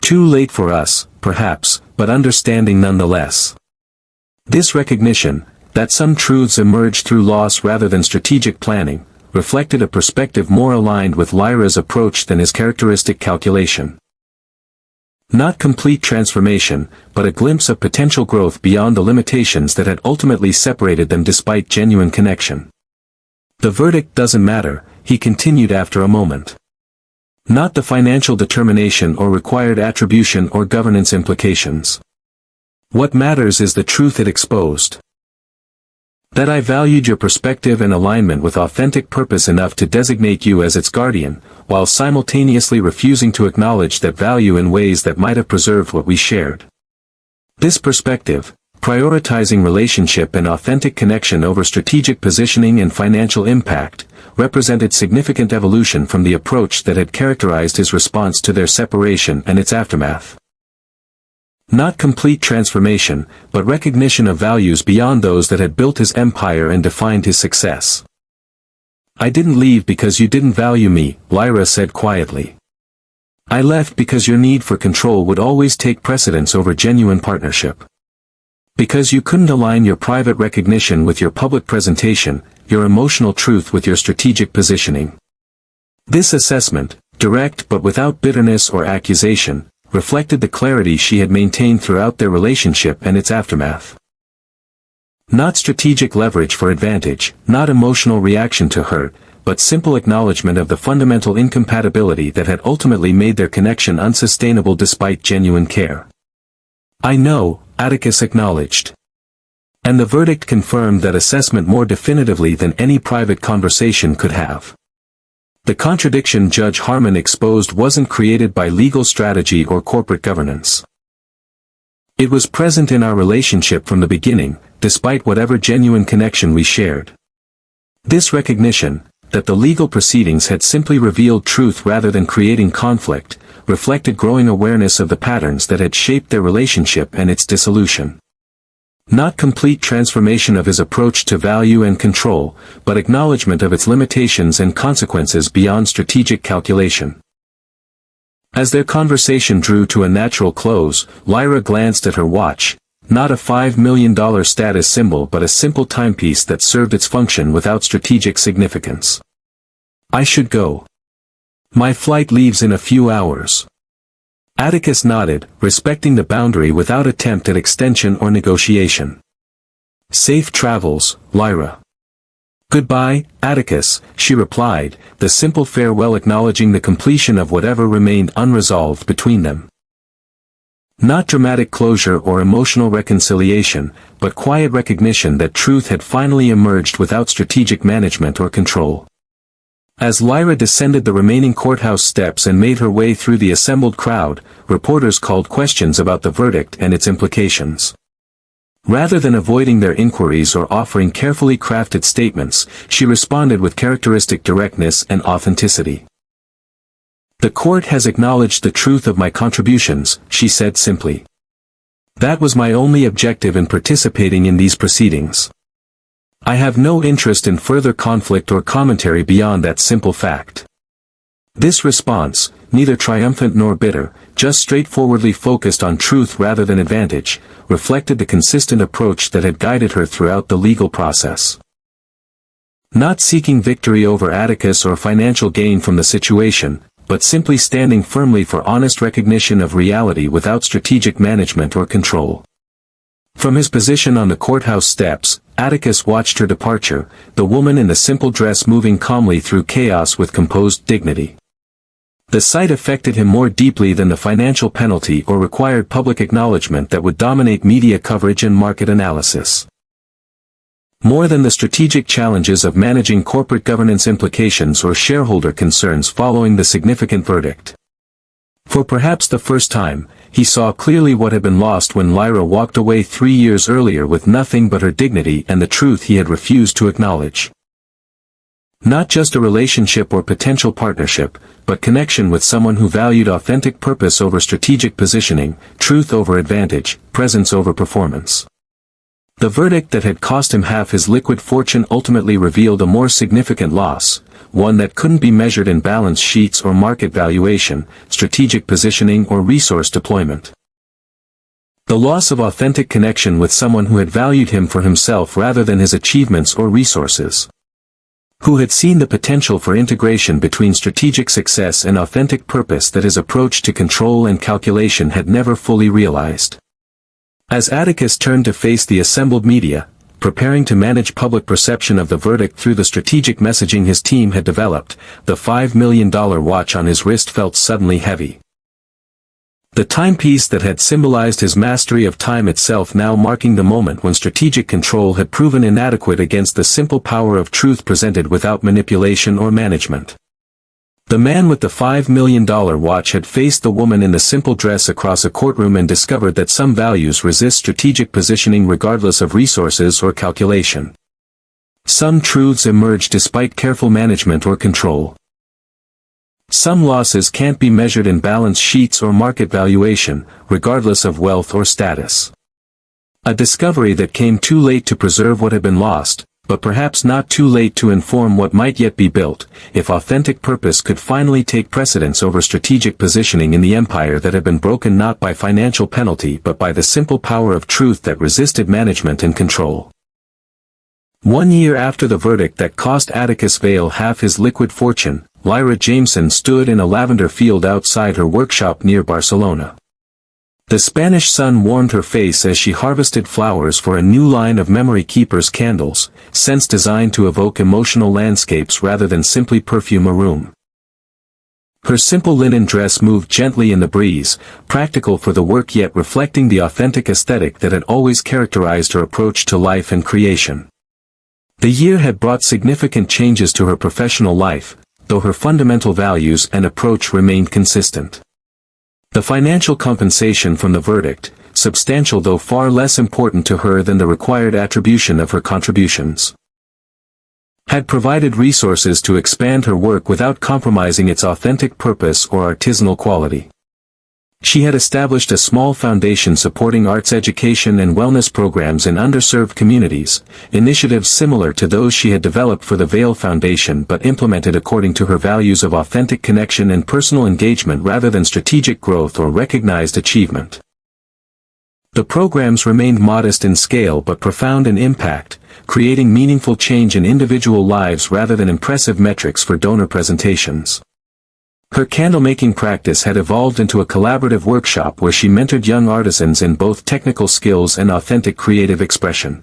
Too late for us, perhaps, but understanding nonetheless. This recognition, that some truths emerged through loss rather than strategic planning, reflected a perspective more aligned with Lyra's approach than his characteristic calculation. Not complete transformation, but a glimpse of potential growth beyond the limitations that had ultimately separated them despite genuine connection. The verdict doesn't matter, he continued after a moment. Not the financial determination or required attribution or governance implications. What matters is the truth it exposed. That I valued your perspective and alignment with authentic purpose enough to designate you as its guardian, while simultaneously refusing to acknowledge that value in ways that might have preserved what we shared. This perspective, prioritizing relationship and authentic connection over strategic positioning and financial impact, represented significant evolution from the approach that had characterized his response to their separation and its aftermath. Not complete transformation, but recognition of values beyond those that had built his empire and defined his success. I didn't leave because you didn't value me, Lyra said quietly. I left because your need for control would always take precedence over genuine partnership. Because you couldn't align your private recognition with your public presentation, your emotional truth with your strategic positioning. This assessment, direct but without bitterness or accusation, reflected the clarity she had maintained throughout their relationship and its aftermath. Not strategic leverage for advantage, not emotional reaction to hurt, but simple acknowledgement of the fundamental incompatibility that had ultimately made their connection unsustainable despite genuine care. I know, Atticus acknowledged. And the verdict confirmed that assessment more definitively than any private conversation could have. The contradiction Judge Harmon exposed wasn't created by legal strategy or corporate governance. It was present in our relationship from the beginning, despite whatever genuine connection we shared. This recognition, that the legal proceedings had simply revealed truth rather than creating conflict, reflected growing awareness of the patterns that had shaped their relationship and its dissolution. Not complete transformation of his approach to value and control, but acknowledgement of its limitations and consequences beyond strategic calculation. As their conversation drew to a natural close, Lyra glanced at her watch, not a $5 million status symbol but a simple timepiece that served its function without strategic significance. I should go. My flight leaves in a few hours. Atticus nodded, respecting the boundary without attempt at extension or negotiation. Safe travels, Lyra. Goodbye, Atticus, she replied, the simple farewell acknowledging the completion of whatever remained unresolved between them. Not dramatic closure or emotional reconciliation, but quiet recognition that truth had finally emerged without strategic management or control. As Lyra descended the remaining courthouse steps and made her way through the assembled crowd, reporters called questions about the verdict and its implications. Rather than avoiding their inquiries or offering carefully crafted statements, she responded with characteristic directness and authenticity. The court has acknowledged the truth of my contributions, she said simply. That was my only objective in participating in these proceedings. I have no interest in further conflict or commentary beyond that simple fact. This response, neither triumphant nor bitter, just straightforwardly focused on truth rather than advantage, reflected the consistent approach that had guided her throughout the legal process. Not seeking victory over Atticus or financial gain from the situation, but simply standing firmly for honest recognition of reality without strategic management or control. From his position on the courthouse steps, Atticus watched her departure, the woman in the simple dress moving calmly through chaos with composed dignity. The sight affected him more deeply than the financial penalty or required public acknowledgement that would dominate media coverage and market analysis. More than the strategic challenges of managing corporate governance implications or shareholder concerns following the significant verdict. For perhaps the first time, he saw clearly what had been lost when Lyra walked away 3 years earlier with nothing but her dignity and the truth he had refused to acknowledge. Not just a relationship or potential partnership, but connection with someone who valued authentic purpose over strategic positioning, truth over advantage, presence over performance. The verdict that had cost him half his liquid fortune ultimately revealed a more significant loss, one that couldn't be measured in balance sheets or market valuation, strategic positioning or resource deployment. The loss of authentic connection with someone who had valued him for himself rather than his achievements or resources. Who had seen the potential for integration between strategic success and authentic purpose that his approach to control and calculation had never fully realized. As Atticus turned to face the assembled media, preparing to manage public perception of the verdict through the strategic messaging his team had developed, the $5 million watch on his wrist felt suddenly heavy. The timepiece that had symbolized his mastery of time itself now marking the moment when strategic control had proven inadequate against the simple power of truth presented without manipulation or management. The man with the $5 million watch had faced the woman in the simple dress across a courtroom and discovered that some values resist strategic positioning regardless of resources or calculation. Some truths emerge despite careful management or control. Some losses can't be measured in balance sheets or market valuation, regardless of wealth or status. A discovery that came too late to preserve what had been lost, but perhaps not too late to inform what might yet be built, if authentic purpose could finally take precedence over strategic positioning in the empire that had been broken not by financial penalty but by the simple power of truth that resisted management and control. 1 year after the verdict that cost Atticus Vale half his liquid fortune, Lyra Jameson stood in a lavender field outside her workshop near Barcelona. The Spanish sun warmed her face as she harvested flowers for a new line of Memory Keepers candles, scents designed to evoke emotional landscapes rather than simply perfume a room. Her simple linen dress moved gently in the breeze, practical for the work yet reflecting the authentic aesthetic that had always characterized her approach to life and creation. The year had brought significant changes to her professional life, though her fundamental values and approach remained consistent. The financial compensation from the verdict, substantial though far less important to her than the required attribution of her contributions, had provided resources to expand her work without compromising its authentic purpose or artisanal quality. She had established a small foundation supporting arts education and wellness programs in underserved communities, initiatives similar to those she had developed for the Vale Foundation but implemented according to her values of authentic connection and personal engagement rather than strategic growth or recognized achievement. The programs remained modest in scale but profound in impact, creating meaningful change in individual lives rather than impressive metrics for donor presentations. Her candlemaking practice had evolved into a collaborative workshop where she mentored young artisans in both technical skills and authentic creative expression.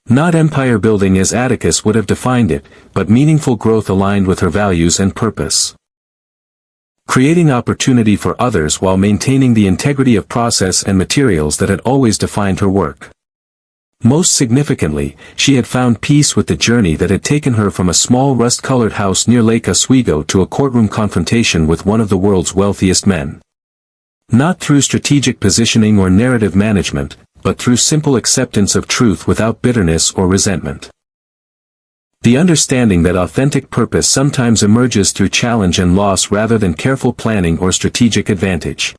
Not empire building as Atticus would have defined it, but meaningful growth aligned with her values and purpose. Creating opportunity for others while maintaining the integrity of process and materials that had always defined her work. Most significantly, she had found peace with the journey that had taken her from a small rust-colored house near Lake Oswego to a courtroom confrontation with one of the world's wealthiest men. Not through strategic positioning or narrative management, but through simple acceptance of truth without bitterness or resentment. The understanding that authentic purpose sometimes emerges through challenge and loss rather than careful planning or strategic advantage.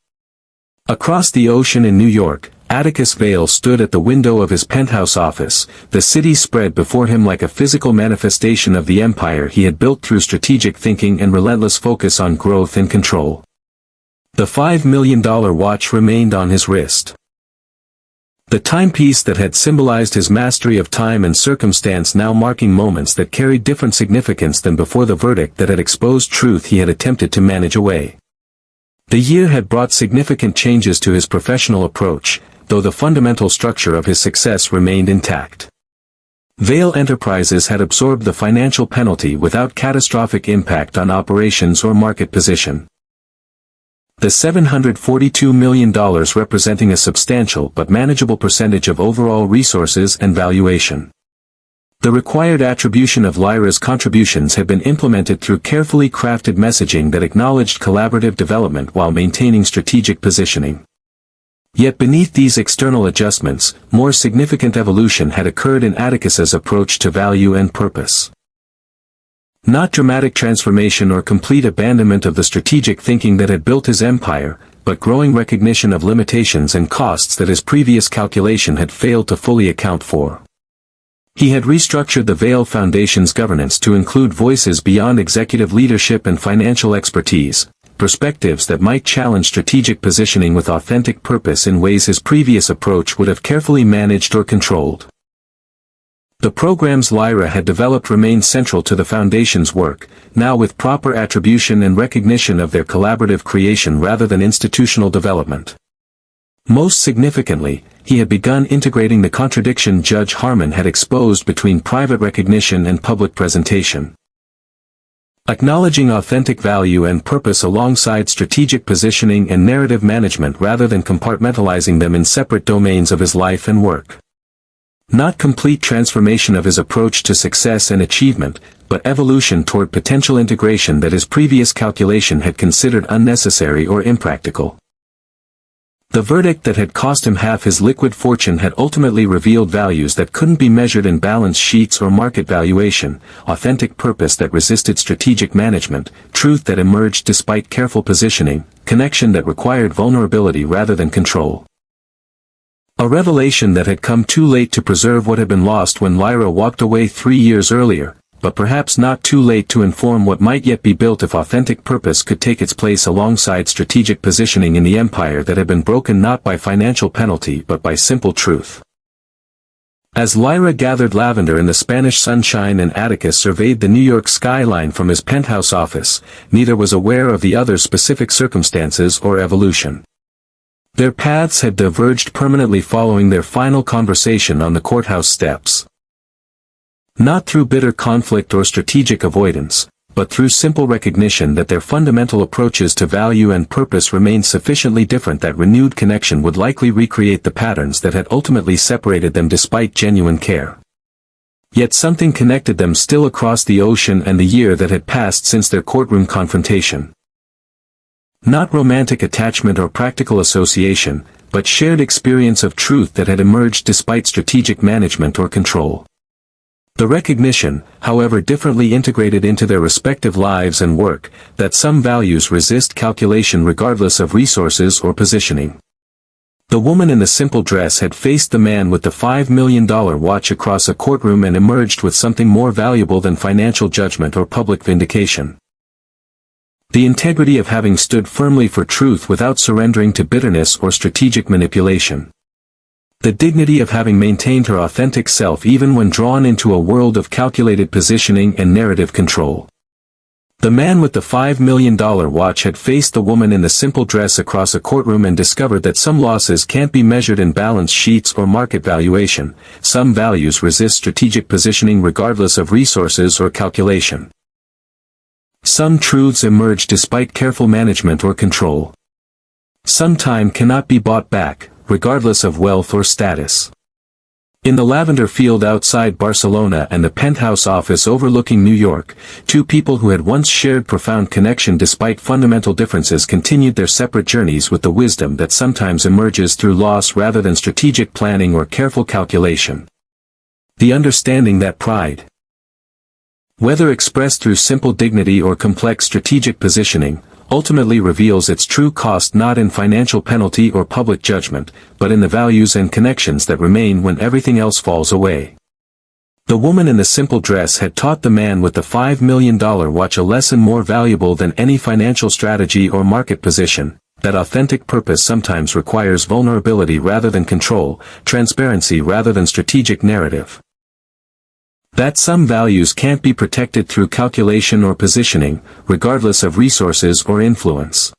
Across the ocean in New York, Atticus Vale stood at the window of his penthouse office, the city spread before him like a physical manifestation of the empire he had built through strategic thinking and relentless focus on growth and control. The $5 million watch remained on his wrist. The timepiece that had symbolized his mastery of time and circumstance now marking moments that carried different significance than before the verdict that had exposed truth he had attempted to manage away. The year had brought significant changes to his professional approach, though the fundamental structure of his success remained intact. Vale Enterprises had absorbed the financial penalty without catastrophic impact on operations or market position. The $742 million representing a substantial but manageable percentage of overall resources and valuation. The required attribution of Lyra's contributions had been implemented through carefully crafted messaging that acknowledged collaborative development while maintaining strategic positioning. Yet beneath these external adjustments, more significant evolution had occurred in Atticus's approach to value and purpose. Not dramatic transformation or complete abandonment of the strategic thinking that had built his empire, but growing recognition of limitations and costs that his previous calculation had failed to fully account for. He had restructured the Vale Foundation's governance to include voices beyond executive leadership and financial expertise, perspectives that might challenge strategic positioning with authentic purpose in ways his previous approach would have carefully managed or controlled. The programs Lyra had developed remained central to the Foundation's work, now with proper attribution and recognition of their collaborative creation rather than institutional development. Most significantly, he had begun integrating the contradiction Judge Harmon had exposed between private recognition and public presentation. Acknowledging authentic value and purpose alongside strategic positioning and narrative management rather than compartmentalizing them in separate domains of his life and work. Not complete transformation of his approach to success and achievement, but evolution toward potential integration that his previous calculation had considered unnecessary or impractical. The verdict that had cost him half his liquid fortune had ultimately revealed values that couldn't be measured in balance sheets or market valuation, authentic purpose that resisted strategic management, truth that emerged despite careful positioning, connection that required vulnerability rather than control. A revelation that had come too late to preserve what had been lost when Lyra walked away 3 years earlier, but perhaps not too late to inform what might yet be built if authentic purpose could take its place alongside strategic positioning in the empire that had been broken not by financial penalty but by simple truth. As Lyra gathered lavender in the Spanish sunshine and Atticus surveyed the New York skyline from his penthouse office, neither was aware of the other's specific circumstances or evolution. Their paths had diverged permanently following their final conversation on the courthouse steps. Not through bitter conflict or strategic avoidance, but through simple recognition that their fundamental approaches to value and purpose remained sufficiently different that renewed connection would likely recreate the patterns that had ultimately separated them despite genuine care. Yet something connected them still across the ocean and the year that had passed since their courtroom confrontation. Not romantic attachment or practical association, but shared experience of truth that had emerged despite strategic management or control. The recognition, however differently integrated into their respective lives and work, that some values resist calculation regardless of resources or positioning. The woman in the simple dress had faced the man with the $5 million watch across a courtroom and emerged with something more valuable than financial judgment or public vindication. The integrity of having stood firmly for truth without surrendering to bitterness or strategic manipulation. The dignity of having maintained her authentic self even when drawn into a world of calculated positioning and narrative control. The man with the $5 million watch had faced the woman in the simple dress across a courtroom and discovered that some losses can't be measured in balance sheets or market valuation, some values resist strategic positioning regardless of resources or calculation. Some truths emerge despite careful management or control. Some time cannot be bought back, regardless of wealth or status. In the lavender field outside Barcelona and the penthouse office overlooking New York, two people who had once shared profound connection despite fundamental differences continued their separate journeys with the wisdom that sometimes emerges through loss rather than strategic planning or careful calculation. The understanding that pride, whether expressed through simple dignity or complex strategic positioning, ultimately reveals its true cost not in financial penalty or public judgment, but in the values and connections that remain when everything else falls away. The woman in the simple dress had taught the man with the $5 million watch a lesson more valuable than any financial strategy or market position, that authentic purpose sometimes requires vulnerability rather than control, transparency rather than strategic narrative. That some values can't be protected through calculation or positioning, regardless of resources or influence.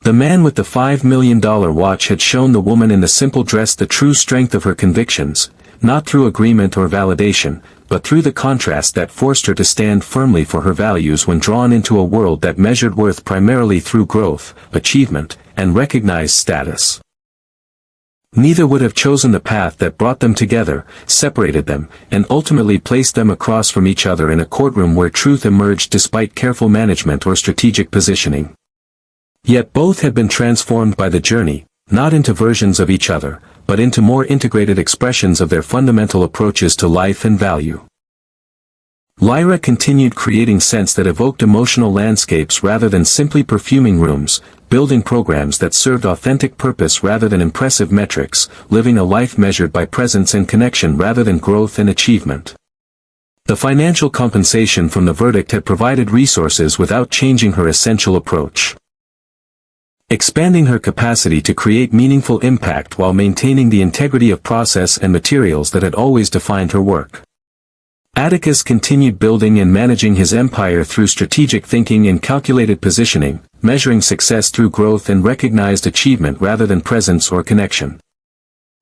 The man with the $5 million watch had shown the woman in the simple dress the true strength of her convictions, not through agreement or validation, but through the contrast that forced her to stand firmly for her values when drawn into a world that measured worth primarily through growth, achievement, and recognized status. Neither would have chosen the path that brought them together, separated them, and ultimately placed them across from each other in a courtroom where truth emerged despite careful management or strategic positioning. Yet both had been transformed by the journey, not into versions of each other, but into more integrated expressions of their fundamental approaches to life and value. Lyra continued creating scents that evoked emotional landscapes rather than simply perfuming rooms, building programs that served authentic purpose rather than impressive metrics, living a life measured by presence and connection rather than growth and achievement. The financial compensation from the verdict had provided resources without changing her essential approach, expanding her capacity to create meaningful impact while maintaining the integrity of process and materials that had always defined her work. Atticus continued building and managing his empire through strategic thinking and calculated positioning, measuring success through growth and recognized achievement rather than presence or connection.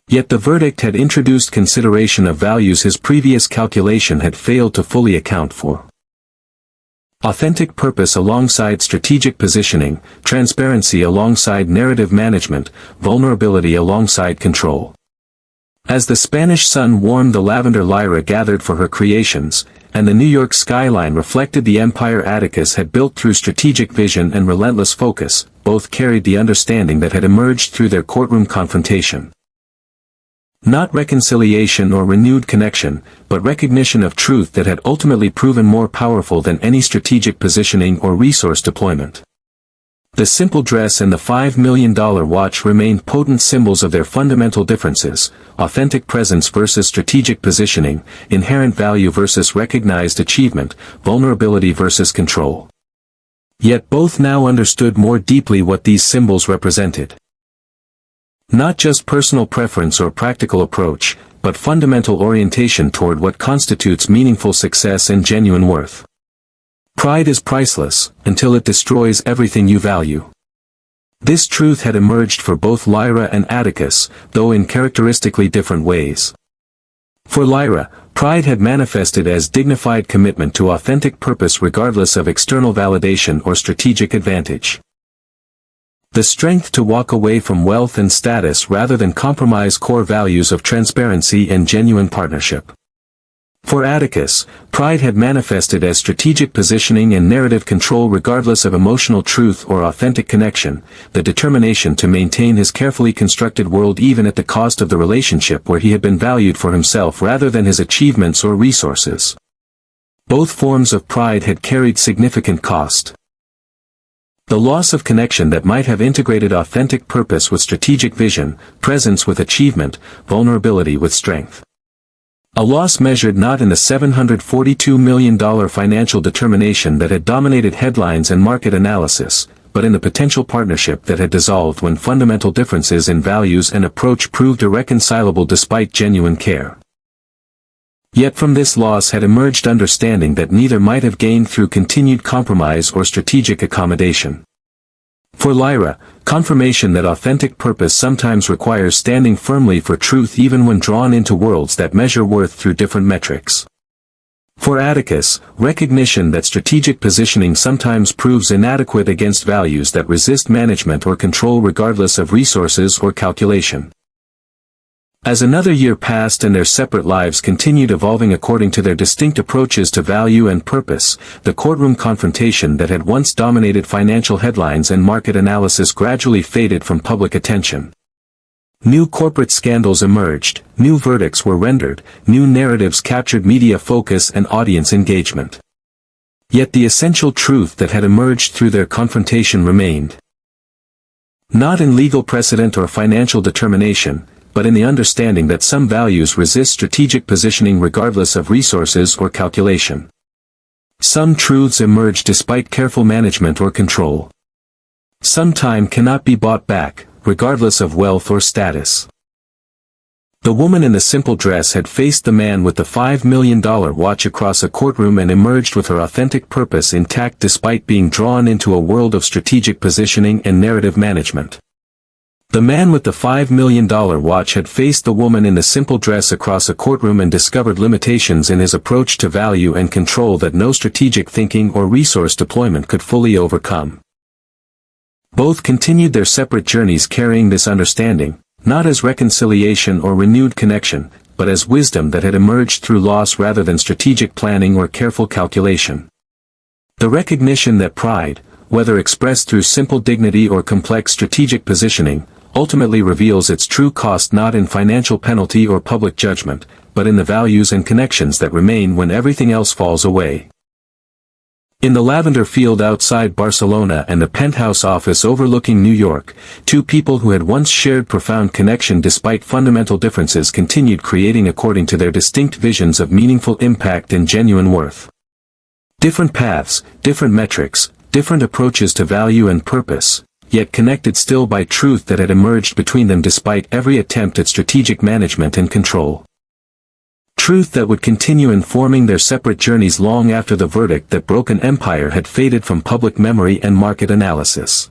Yet the verdict had introduced consideration of values his previous calculation had failed to fully account for. Authentic purpose alongside strategic positioning, transparency alongside narrative management, vulnerability alongside control. As the Spanish sun warmed the lavender Lyra gathered for her creations, and the New York skyline reflected the empire Atticus had built through strategic vision and relentless focus, both carried the understanding that had emerged through their courtroom confrontation. Not reconciliation or renewed connection, but recognition of truth that had ultimately proven more powerful than any strategic positioning or resource deployment. The simple dress and the $5 million watch remained potent symbols of their fundamental differences: authentic presence versus strategic positioning, inherent value versus recognized achievement, vulnerability versus control. Yet both now understood more deeply what these symbols represented. Not just personal preference or practical approach, but fundamental orientation toward what constitutes meaningful success and genuine worth. Pride is priceless, until it destroys everything you value. This truth had emerged for both Lyra and Atticus, though in characteristically different ways. For Lyra, pride had manifested as dignified commitment to authentic purpose regardless of external validation or strategic advantage. The strength to walk away from wealth and status rather than compromise core values of transparency and genuine partnership. For Atticus, pride had manifested as strategic positioning and narrative control regardless of emotional truth or authentic connection, the determination to maintain his carefully constructed world even at the cost of the relationship where he had been valued for himself rather than his achievements or resources. Both forms of pride had carried significant cost. The loss of connection that might have integrated authentic purpose with strategic vision, presence with achievement, vulnerability with strength. A loss measured not in the $742 million financial determination that had dominated headlines and market analysis, but in the potential partnership that had dissolved when fundamental differences in values and approach proved irreconcilable despite genuine care. Yet from this loss had emerged understanding that neither might have gained through continued compromise or strategic accommodation. For Lyra, confirmation that authentic purpose sometimes requires standing firmly for truth even when drawn into worlds that measure worth through different metrics. For Atticus, recognition that strategic positioning sometimes proves inadequate against values that resist management or control regardless of resources or calculation. As another year passed and their separate lives continued evolving according to their distinct approaches to value and purpose, the courtroom confrontation that had once dominated financial headlines and market analysis gradually faded from public attention. New corporate scandals emerged, new verdicts were rendered, new narratives captured media focus and audience engagement. Yet the essential truth that had emerged through their confrontation remained. Not in legal precedent or financial determination, but in the understanding that some values resist strategic positioning regardless of resources or calculation. Some truths emerge despite careful management or control. Some time cannot be bought back, regardless of wealth or status. The woman in the simple dress had faced the man with the $5 million watch across a courtroom and emerged with her authentic purpose intact despite being drawn into a world of strategic positioning and narrative management. The man with the $5 million watch had faced the woman in the simple dress across a courtroom and discovered limitations in his approach to value and control that no strategic thinking or resource deployment could fully overcome. Both continued their separate journeys carrying this understanding, not as reconciliation or renewed connection, but as wisdom that had emerged through loss rather than strategic planning or careful calculation. The recognition that pride, whether expressed through simple dignity or complex strategic positioning, ultimately reveals its true cost not in financial penalty or public judgment, but in the values and connections that remain when everything else falls away. In the lavender field outside Barcelona and the penthouse office overlooking New York, two people who had once shared profound connection despite fundamental differences continued creating according to their distinct visions of meaningful impact and genuine worth. Different paths, different metrics, different approaches to value and purpose, yet connected still by truth that had emerged between them despite every attempt at strategic management and control. Truth that would continue informing their separate journeys long after the verdict that broke an empire had faded from public memory and market analysis.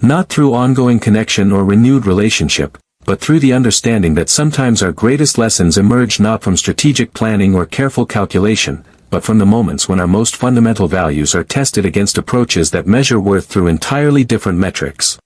Not through ongoing connection or renewed relationship, but through the understanding that sometimes our greatest lessons emerge not from strategic planning or careful calculation, but from the moments when our most fundamental values are tested against approaches that measure worth through entirely different metrics.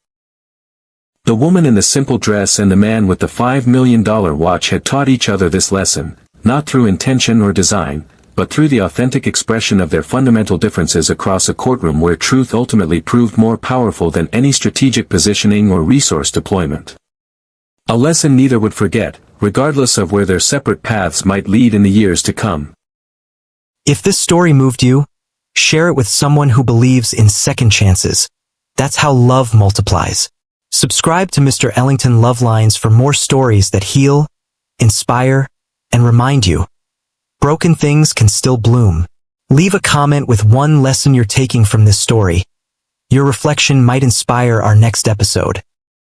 The woman in the simple dress and the man with the $5 million watch had taught each other this lesson, not through intention or design, but through the authentic expression of their fundamental differences across a courtroom where truth ultimately proved more powerful than any strategic positioning or resource deployment. A lesson neither would forget, regardless of where their separate paths might lead in the years to come. If this story moved you, share it with someone who believes in second chances. That's how love multiplies. Subscribe to Mr. Ellington Love Lines for more stories that heal, inspire, and remind you. Broken things can still bloom. Leave a comment with one lesson you're taking from this story. Your reflection might inspire our next episode.